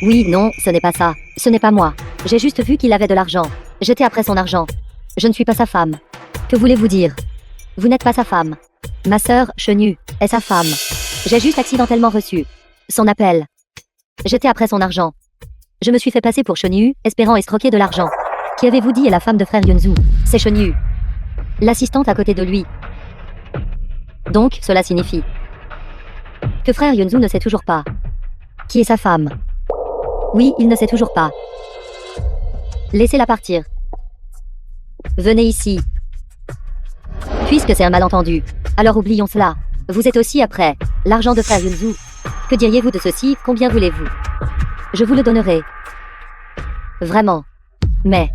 Oui, non, ce n'est pas ça. Ce n'est pas moi. J'ai juste vu qu'il avait de l'argent. J'étais après son argent. Je ne suis pas sa femme. Que voulez-vous dire? Vous n'êtes pas sa femme. Ma sœur, Chenue, est sa femme. J'ai juste accidentellement reçu son appel. J'étais après son argent. Je me suis fait passer pour Chenue, espérant escroquer de l'argent. Qui avez-vous dit est la femme de frère Yunzu? C'est Chenue. L'assistante à côté de lui. Donc, cela signifie que frère Yunzu ne sait toujours pas qui est sa femme. Oui, il ne sait toujours pas. Laissez-la partir. Venez ici. Puisque c'est un malentendu, alors oublions cela. Vous êtes aussi après l'argent de frère Yunzu. Que diriez-vous de ceci? Combien voulez-vous? Je vous le donnerai. Vraiment. Mais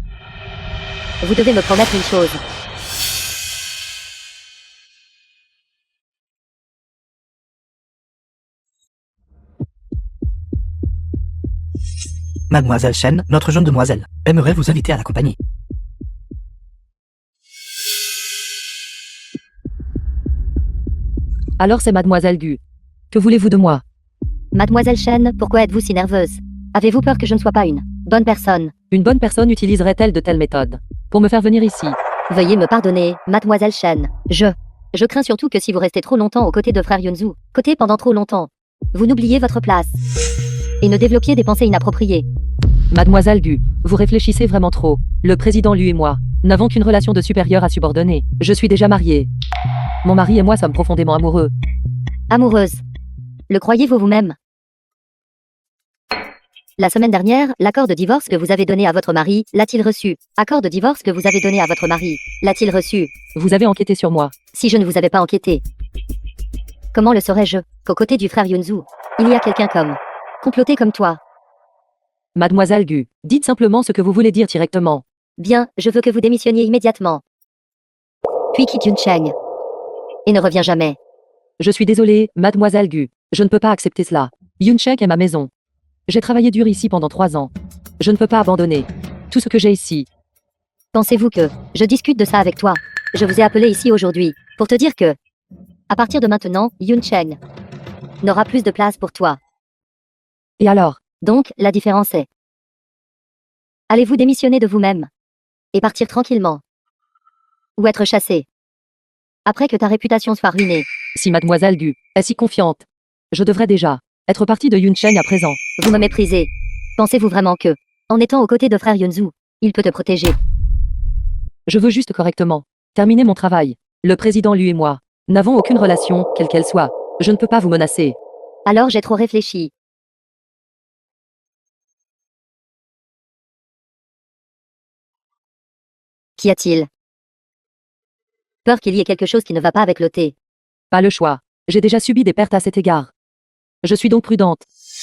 vous devez me promettre une chose. Mademoiselle Shen, notre jeune demoiselle, aimerait vous inviter à la compagnie. Alors c'est Mademoiselle Gu. Que voulez-vous de moi? Mademoiselle Shen, pourquoi êtes-vous si nerveuse? Avez-vous peur que je ne sois pas une bonne personne? Une bonne personne utiliserait-elle de telles méthodes pour me faire venir ici? Veuillez me pardonner, Mademoiselle Shen. Je crains surtout que si vous restez trop longtemps aux côtés de frère Yunzu, pendant trop longtemps, vous n'oubliez votre place. Et ne développiez des pensées inappropriées. Mademoiselle Gu, vous réfléchissez vraiment trop. Le président Lu et moi n'avons qu'une relation de supérieur à subordonné. Je suis déjà mariée. Mon mari et moi sommes profondément amoureux. Amoureuse. Le croyez-vous vous-même? La semaine dernière, l'accord de divorce que vous avez donné à votre mari, l'a-t-il reçu? Accord de divorce que vous avez donné à votre mari, l'a-t-il reçu? Vous avez enquêté sur moi. Si je ne vous avais pas enquêté, comment le saurais-je qu'aux côtés du frère Yunzu, il y a quelqu'un comploté comme toi? Mademoiselle Gu, dites simplement ce que vous voulez dire directement. Bien, je veux que vous démissionniez immédiatement. Puis quitte Yuncheng. Et ne reviens jamais. Je suis désolée, Mademoiselle Gu. Je ne peux pas accepter cela. Yuncheng est ma maison. J'ai travaillé dur ici pendant 3 ans. Je ne peux pas abandonner tout ce que j'ai ici. Pensez-vous que je discute de ça avec toi? Je vous ai appelé ici aujourd'hui pour te dire que, à partir de maintenant, Yuncheng n'aura plus de place pour toi. Et alors? Donc, la différence est: allez-vous démissionner de vous-même et partir tranquillement? Ou être chassé après que ta réputation soit ruinée? Si Mademoiselle Gu est si confiante, je devrais déjà être partie de Yuncheng à présent. Vous me méprisez. Pensez-vous vraiment que, en étant aux côtés de frère Yunzu, il peut te protéger? Je veux juste correctement terminer mon travail. Le président Lu et moi n'avons aucune relation, quelle qu'elle soit. Je ne peux pas vous menacer. Alors j'ai trop réfléchi. Qu'y a-t-il? Peur qu'il y ait quelque chose qui ne va pas avec le thé. Pas le choix. J'ai déjà subi des pertes à cet égard. Je suis donc prudente.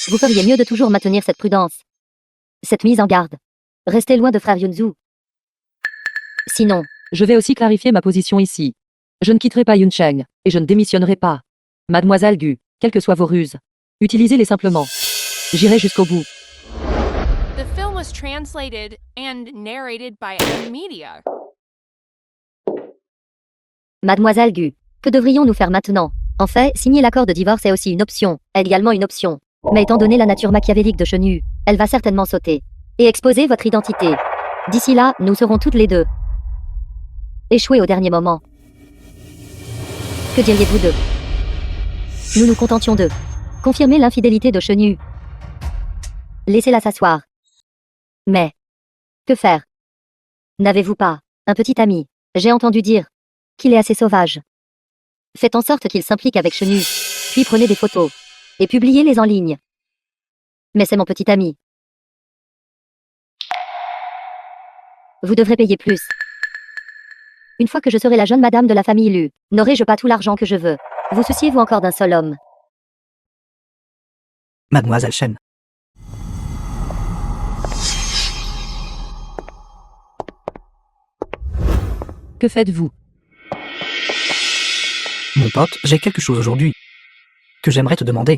Vous feriez mieux de toujours maintenir cette prudence. Cette mise en garde. Restez loin de frère Yunzu. Sinon, je vais aussi clarifier ma position ici. Je ne quitterai pas Yuncheng, et je ne démissionnerai pas. Mademoiselle Gu, quelles que soient vos ruses, utilisez-les simplement. J'irai jusqu'au bout. The film was translated and narrated by Media. Mademoiselle Gu, que devrions-nous faire maintenant? En fait, signer l'accord de divorce est aussi une option, également une option. Mais étant donné la nature machiavélique de Chenu, elle va certainement sauter et exposer votre identité. D'ici là, nous serons toutes les deux échouées au dernier moment. Que diriez-vous d'eux? Nous nous contentions de confirmer l'infidélité de Chenu. Laissez-la s'asseoir. Mais que faire? N'avez-vous pas un petit ami? J'ai entendu dire qu'il est assez sauvage. Faites en sorte qu'il s'implique avec Chenu, puis prenez des photos et publiez-les en ligne. Mais c'est mon petit ami. Vous devrez payer plus. Une fois que je serai la jeune madame de la famille Lu, n'aurai-je pas tout l'argent que je veux? Vous souciez-vous encore d'un seul homme? Mademoiselle Shen. Que faites-vous? Mon pote, j'ai quelque chose aujourd'hui que j'aimerais te demander.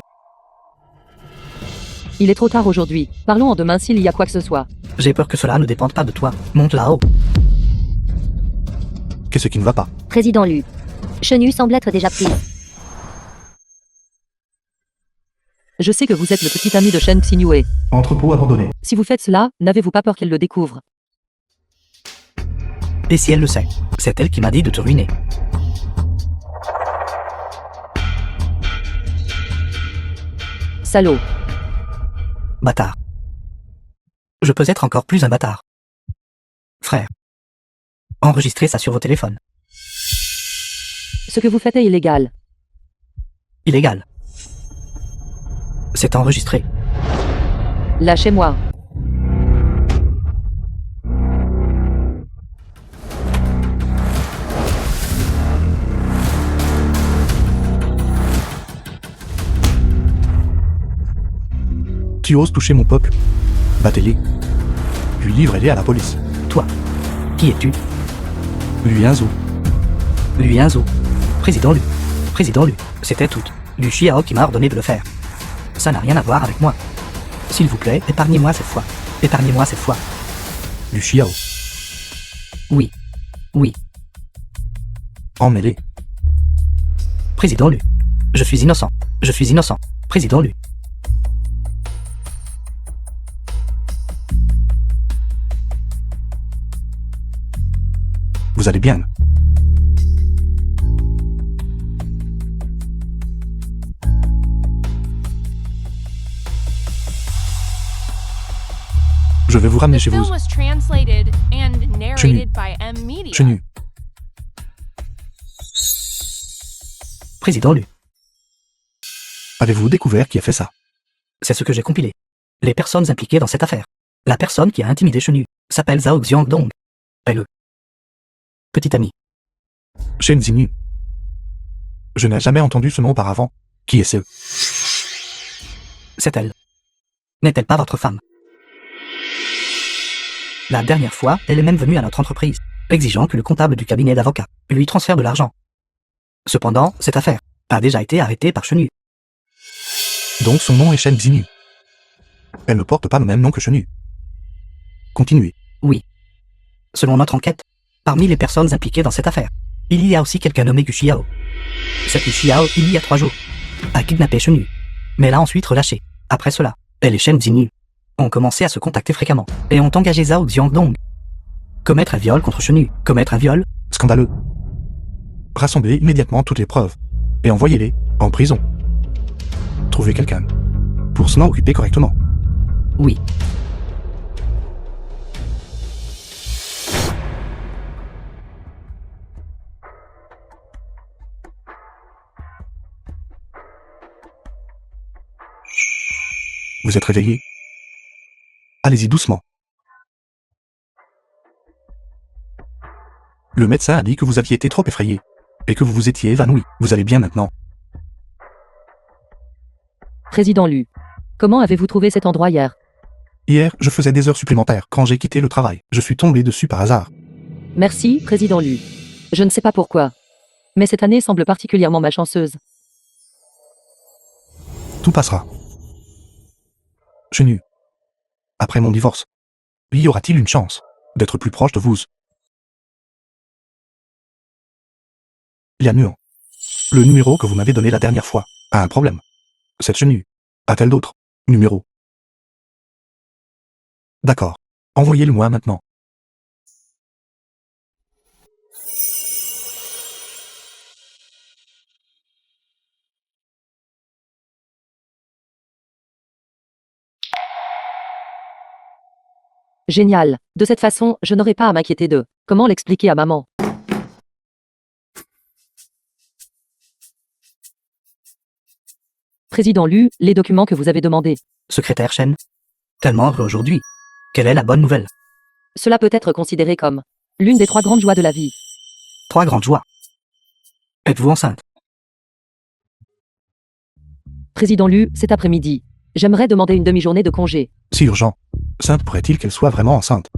Il est trop tard aujourd'hui. Parlons en demain s'il y a quoi que ce soit. J'ai peur que cela ne dépende pas de toi. Monte là-haut. Qu'est-ce qui ne va pas? Président Lu. Chenu semble être déjà pris. Je sais que vous êtes le petit ami de Shen Xinue. Entrepôt abandonné. Si vous faites cela, n'avez-vous pas peur qu'elle le découvre? Et si elle le sait? C'est elle qui m'a dit de te ruiner. Salaud. Bâtard. Je peux être encore plus un bâtard. Frère. Enregistrez ça sur vos téléphones. Ce que vous faites est illégal. Illégal. C'est enregistré. Lâchez-moi. Tu oses toucher mon peuple? Battez-les. Puis livrez-les à la police. Toi. Qui es-tu? Lu Yunzu. Lu Yunzu. Président Lu. Président Lu. C'était tout. Lu Xiao qui m'a ordonné de le faire. Ça n'a rien à voir avec moi. S'il vous plaît, épargnez-moi cette fois. Épargnez-moi cette fois. Lu Xiao. Oui. Oui. Emmêlé. Président Lu. Je suis innocent. Je suis innocent. Président Lu. Vous allez bien. Je vais vous ramener The chez vous. film was translated and narrated by M Media. Chenu. Président Lu. Avez-vous découvert qui a fait ça? C'est ce que j'ai compilé. Les personnes impliquées dans cette affaire. La personne qui a intimidé Chenu s'appelle Zhao Xiangdong. Et le petit ami. Shen Xinyu. Je n'ai jamais entendu ce nom auparavant. Qui est-ce? C'est elle. N'est-elle pas votre femme? La dernière fois, elle est même venue à notre entreprise, exigeant que le comptable du cabinet d'avocats lui transfère de l'argent. Cependant, cette affaire a déjà été arrêtée par Chenu. Donc son nom est Shen Xinyu. Elle ne porte pas le même nom que Chenu. Continuez. Selon notre enquête, parmi les personnes impliquées dans cette affaire, il y a aussi quelqu'un nommé Gu Xiao. Cette Gu Xiao, il y a 3 jours, a kidnappé Chenu, mais l'a ensuite relâché. Après cela, elle et Shen Xinyu ont commencé à se contacter fréquemment et ont engagé Zhao Xiangdong. Commettre un viol contre Chenu. Commettre un viol? Scandaleux. Rassemblez immédiatement toutes les preuves et envoyez-les en prison. Trouvez quelqu'un pour s'en occuper correctement. Oui. Vous êtes réveillé? Allez-y doucement. Le médecin a dit que vous aviez été trop effrayé et que vous vous étiez évanoui. Vous allez bien maintenant? Président Lu. Comment avez-vous trouvé cet endroit hier? Hier, je faisais des heures supplémentaires quand j'ai quitté le travail. Je suis tombé dessus par hasard. Merci, Président Lu. Je ne sais pas pourquoi. Mais cette année semble particulièrement malchanceuse. Tout passera. Chenu. Après mon divorce, y aura-t-il une chance d'être plus proche de vous? Lianuan. Le numéro que vous m'avez donné la dernière fois a un problème. Cette Chenu a-t-elle d'autres numéros? D'accord. Envoyez-le-moi maintenant. Génial. De cette façon, je n'aurai pas à m'inquiéter d'eux. Comment l'expliquer à maman? Président Lu, les documents que vous avez demandés. Secrétaire Shen. Tellement heureux aujourd'hui. Quelle est la bonne nouvelle? Cela peut être considéré comme l'une des 3 grandes joies de la vie. 3 grandes joies. Êtes-vous enceinte? Président Lu, cet après-midi, j'aimerais demander une demi-journée de congé. Si urgent. Sainte pourrait-il qu'elle soit vraiment enceinte?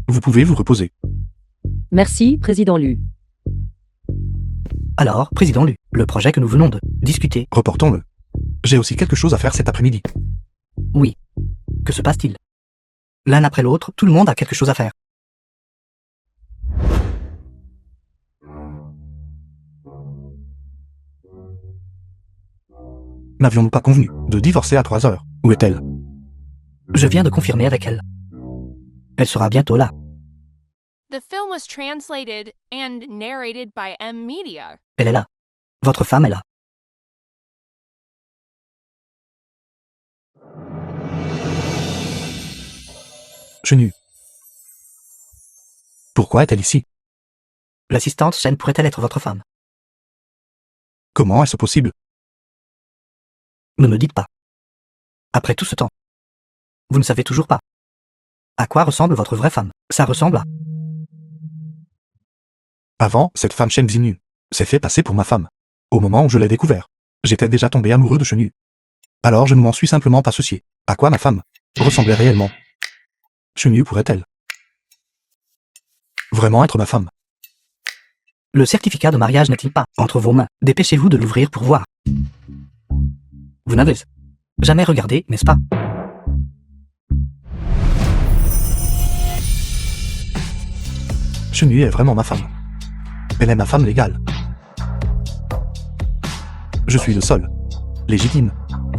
Vous pouvez vous reposer. Merci, Président Lu. Alors, Président Lu, le projet que nous venons de discuter. Reportons-le. J'ai aussi quelque chose à faire cet après-midi. Oui. Que se passe-t-il? L'un après l'autre, tout le monde a quelque chose à faire. N'avions-nous pas convenu de divorcer à 3 heures? Où est-elle? Je viens de confirmer avec elle. Elle sera bientôt là. The film was translated and narrated by M Media. Elle est là. Votre femme est là. Chenu. Pourquoi est-elle ici? L'assistante Shen pourrait-elle être votre femme? Comment est-ce possible? Ne me dites pas. Après tout ce temps, vous ne savez toujours pas. À quoi ressemble votre vraie femme? Ça ressemble à... Avant, cette femme Shen Xinyu s'est fait passer pour ma femme. Au moment où je l'ai découvert, j'étais déjà tombé amoureux de Chenu. Alors je ne m'en suis simplement pas soucié. À quoi ma femme ressemblait réellement? Chenu pourrait-elle vraiment être ma femme? Le certificat de mariage n'est-il pas entre vos mains? Dépêchez-vous de l'ouvrir pour voir. Vous n'avez Jamais regardé, n'est-ce pas? Chenille est vraiment ma femme. Elle est ma femme légale. Je suis le seul, légitime,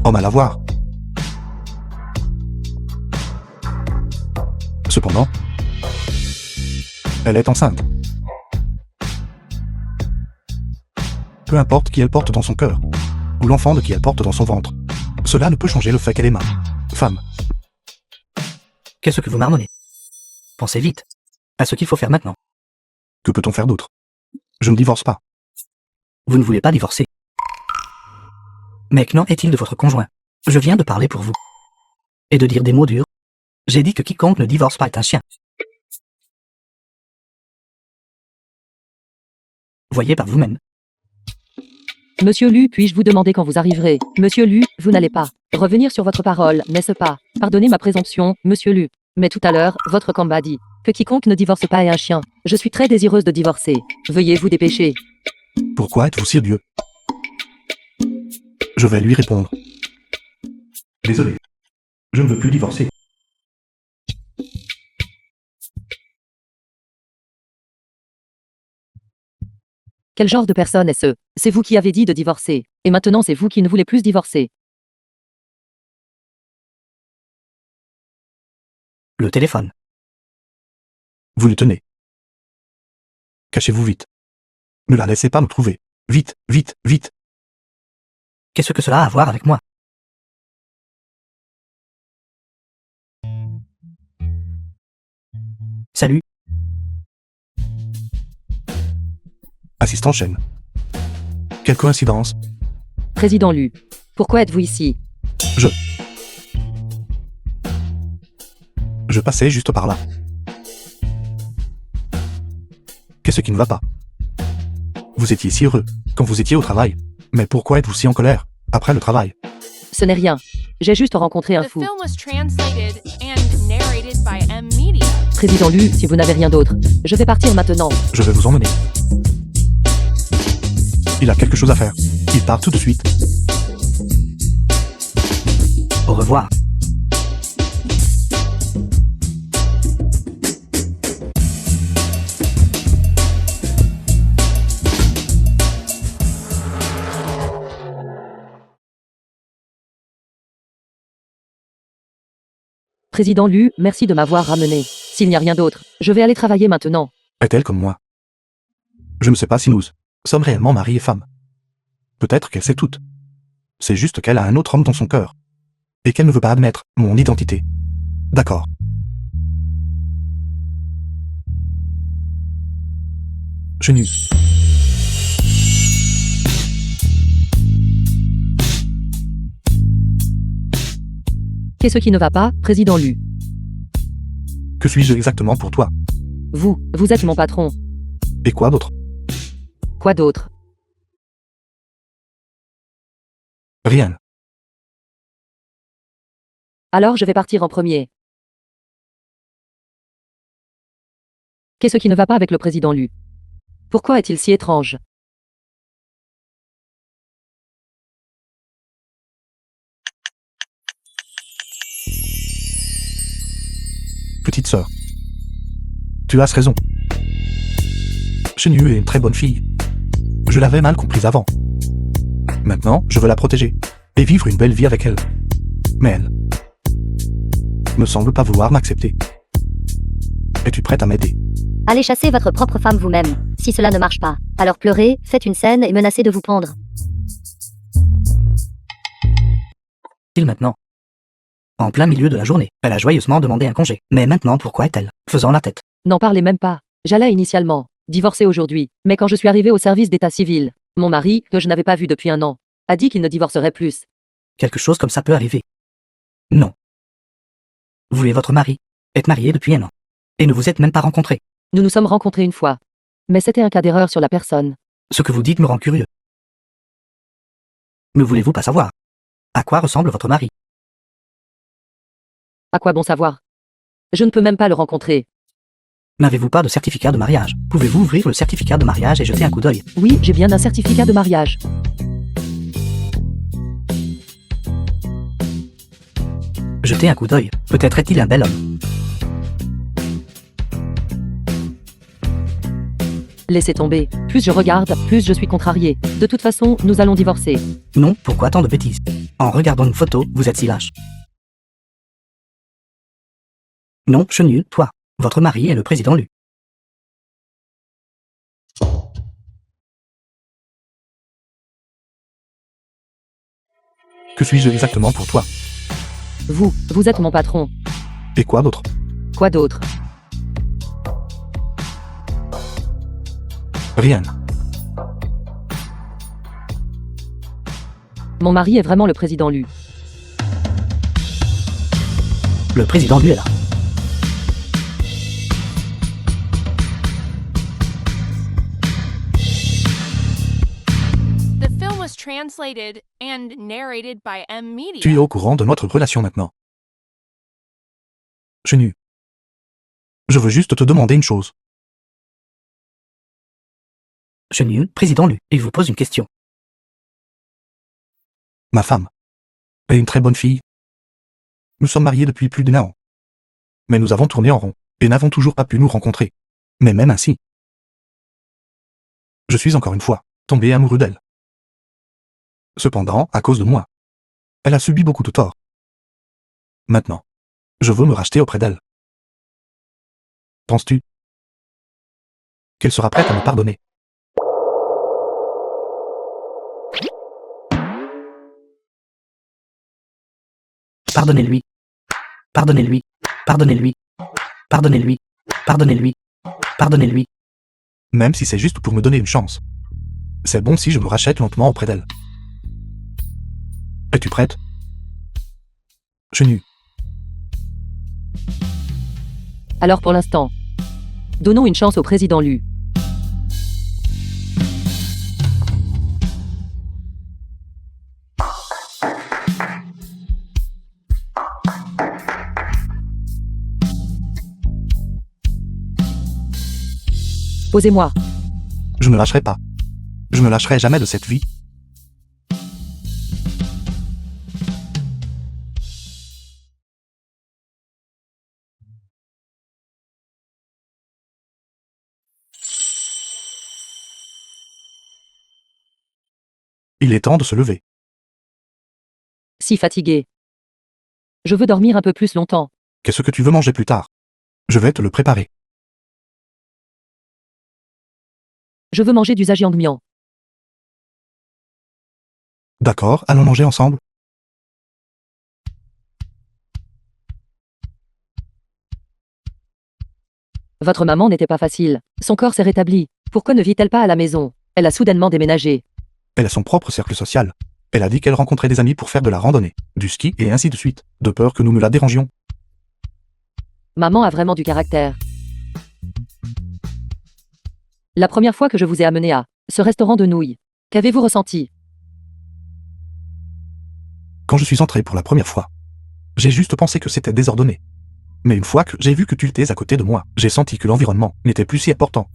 homme à la voir. Cependant, elle est enceinte. Peu importe qui elle porte dans son cœur, ou l'enfant de qui elle porte dans son ventre, cela ne peut changer le fait qu'elle est ma femme. Qu'est-ce que vous marmonnez? Pensez vite à ce qu'il faut faire maintenant. Que peut-on faire d'autre? Je ne divorce pas. Vous ne voulez pas divorcer. Mais qu'en est-il de votre conjoint? Je viens de parler pour vous. Et de dire des mots durs. J'ai dit que quiconque ne divorce pas est un chien. Voyez par vous-même. Monsieur Lu, puis-je vous demander quand vous arriverez? Monsieur Lu, vous n'allez pas revenir sur votre parole, n'est-ce pas? Pardonnez ma présomption, monsieur Lu. Mais tout à l'heure, votre combat dit que quiconque ne divorce pas est un chien. Je suis très désireuse de divorcer. Veuillez vous dépêcher. Pourquoi êtes-vous si odieux? Je vais lui répondre. Désolé. Je ne veux plus divorcer. Quel genre de personne est-ce? C'est vous qui avez dit de divorcer. Et maintenant c'est vous qui ne voulez plus divorcer. Le téléphone. Vous le tenez. Cachez-vous vite. Ne la laissez pas me trouver. Vite, vite, vite. Qu'est-ce que cela a à voir avec moi? Salut. Assistant chaîne. Quelle coïncidence. Président Lu. Pourquoi êtes-vous ici? Je passais juste par là. Qu'est-ce qui ne va pas? Vous étiez si heureux quand vous étiez au travail. Mais pourquoi êtes-vous si en colère après le travail? Ce n'est rien. J'ai juste rencontré un The fou. film was translated and narrated by M Media. Président Lu, si vous n'avez rien d'autre, je vais partir maintenant. Je vais vous emmener. Il a quelque chose à faire. Il part tout de suite. Au revoir. Président Lu, merci de m'avoir ramené. S'il n'y a rien d'autre, je vais aller travailler maintenant. Est-elle comme moi? Je ne sais pas si nous sommes réellement mari et femme. Peut-être qu'elle sait tout. C'est juste qu'elle a un autre homme dans son cœur. Et qu'elle ne veut pas admettre mon identité. D'accord. Chenille. Qu'est-ce qui ne va pas, Président Lu? Que suis-je exactement pour toi? Vous êtes mon patron. Et quoi d'autre? Quoi d'autre? Rien. Alors je vais partir en premier. Qu'est-ce qui ne va pas avec le président Lu? Pourquoi est-il si étrange? Petite sœur. Tu as raison. Chenille est une très bonne fille. Je l'avais mal comprise avant. Maintenant, je veux la protéger et vivre une belle vie avec elle. Mais elle ne semble pas vouloir m'accepter. Es-tu prête à m'aider? Allez chasser votre propre femme vous-même. Si cela ne marche pas, alors pleurez, faites une scène et menacez de vous pendre. Il maintenant. En plein milieu de la journée, elle a joyeusement demandé un congé. Mais maintenant, pourquoi est-elle faisant la tête? N'en parlez même pas. J'allais initialement divorcer aujourd'hui, mais quand je suis arrivée au service d'état civil, mon mari, que je n'avais pas vu depuis 1 an, a dit qu'il ne divorcerait plus. Quelque chose comme ça peut arriver. Non. Vous et votre mari êtes mariés depuis 1 an. Et ne vous êtes même pas rencontrés. Nous nous sommes rencontrés une fois. Mais c'était un cas d'erreur sur la personne. Ce que vous dites me rend curieux. Ne voulez-vous pas savoir à quoi ressemble votre mari? À quoi bon savoir? Je ne peux même pas le rencontrer. N'avez-vous pas de certificat de mariage? Pouvez-vous ouvrir le certificat de mariage et jeter un coup d'œil? Oui, j'ai bien un certificat de mariage. Jetez un coup d'œil, peut-être est-il un bel homme. Laissez tomber. Plus je regarde, plus je suis contrarié. De toute façon, nous allons divorcer. Non, pourquoi tant de bêtises? En regardant une photo, vous êtes si lâche. Non, Chenu, toi. Votre mari est le président Lu. Que suis-je exactement pour toi? Vous êtes mon patron. Et quoi d'autre? Quoi d'autre? Rien. Mon mari est vraiment le président Lu. Le président Lu est là. The film was translated and narrated by M Media. Tu es au courant de notre relation maintenant. Chenu. Je veux juste te demander une chose. Chenu, président Lu, il vous pose une question. Ma femme est une très bonne fille. Nous sommes mariés depuis plus d'1 an. Mais nous avons tourné en rond et n'avons toujours pas pu nous rencontrer. Mais même ainsi, je suis encore une fois tombé amoureux d'elle. Cependant, à cause de moi, elle a subi beaucoup de torts. Maintenant, je veux me racheter auprès d'elle. Penses-tu qu'elle sera prête à me pardonner? Pardonnez-lui. Pardonnez-lui. Pardonnez-lui. Pardonnez-lui. Pardonnez-lui. Pardonnez-lui. Même si c'est juste pour me donner une chance. C'est bon si je me rachète lentement auprès d'elle. Es-tu prête? Chenu. Alors pour l'instant, donnons une chance au président Lu. Posez-moi. Je ne lâcherai pas. Je ne lâcherai jamais de cette vie. Il est temps de se lever. Si fatigué. Je veux dormir un peu plus longtemps. Qu'est-ce que tu veux manger plus tard? Je vais te le préparer. Je veux manger du jajangmyeon. D'accord, allons manger ensemble. Votre maman n'était pas facile. Son corps s'est rétabli. Pourquoi ne vit-elle pas à la maison? Elle a soudainement déménagé. Elle a son propre cercle social. Elle a dit qu'elle rencontrait des amis pour faire de la randonnée, du ski et ainsi de suite, de peur que nous ne la dérangions. Maman a vraiment du caractère. La première fois que je vous ai amené à ce restaurant de nouilles, qu'avez-vous ressenti? Quand je suis entré pour la première fois, j'ai juste pensé que c'était désordonné. Mais une fois que j'ai vu que tu étais à côté de moi, j'ai senti que l'environnement n'était plus si important.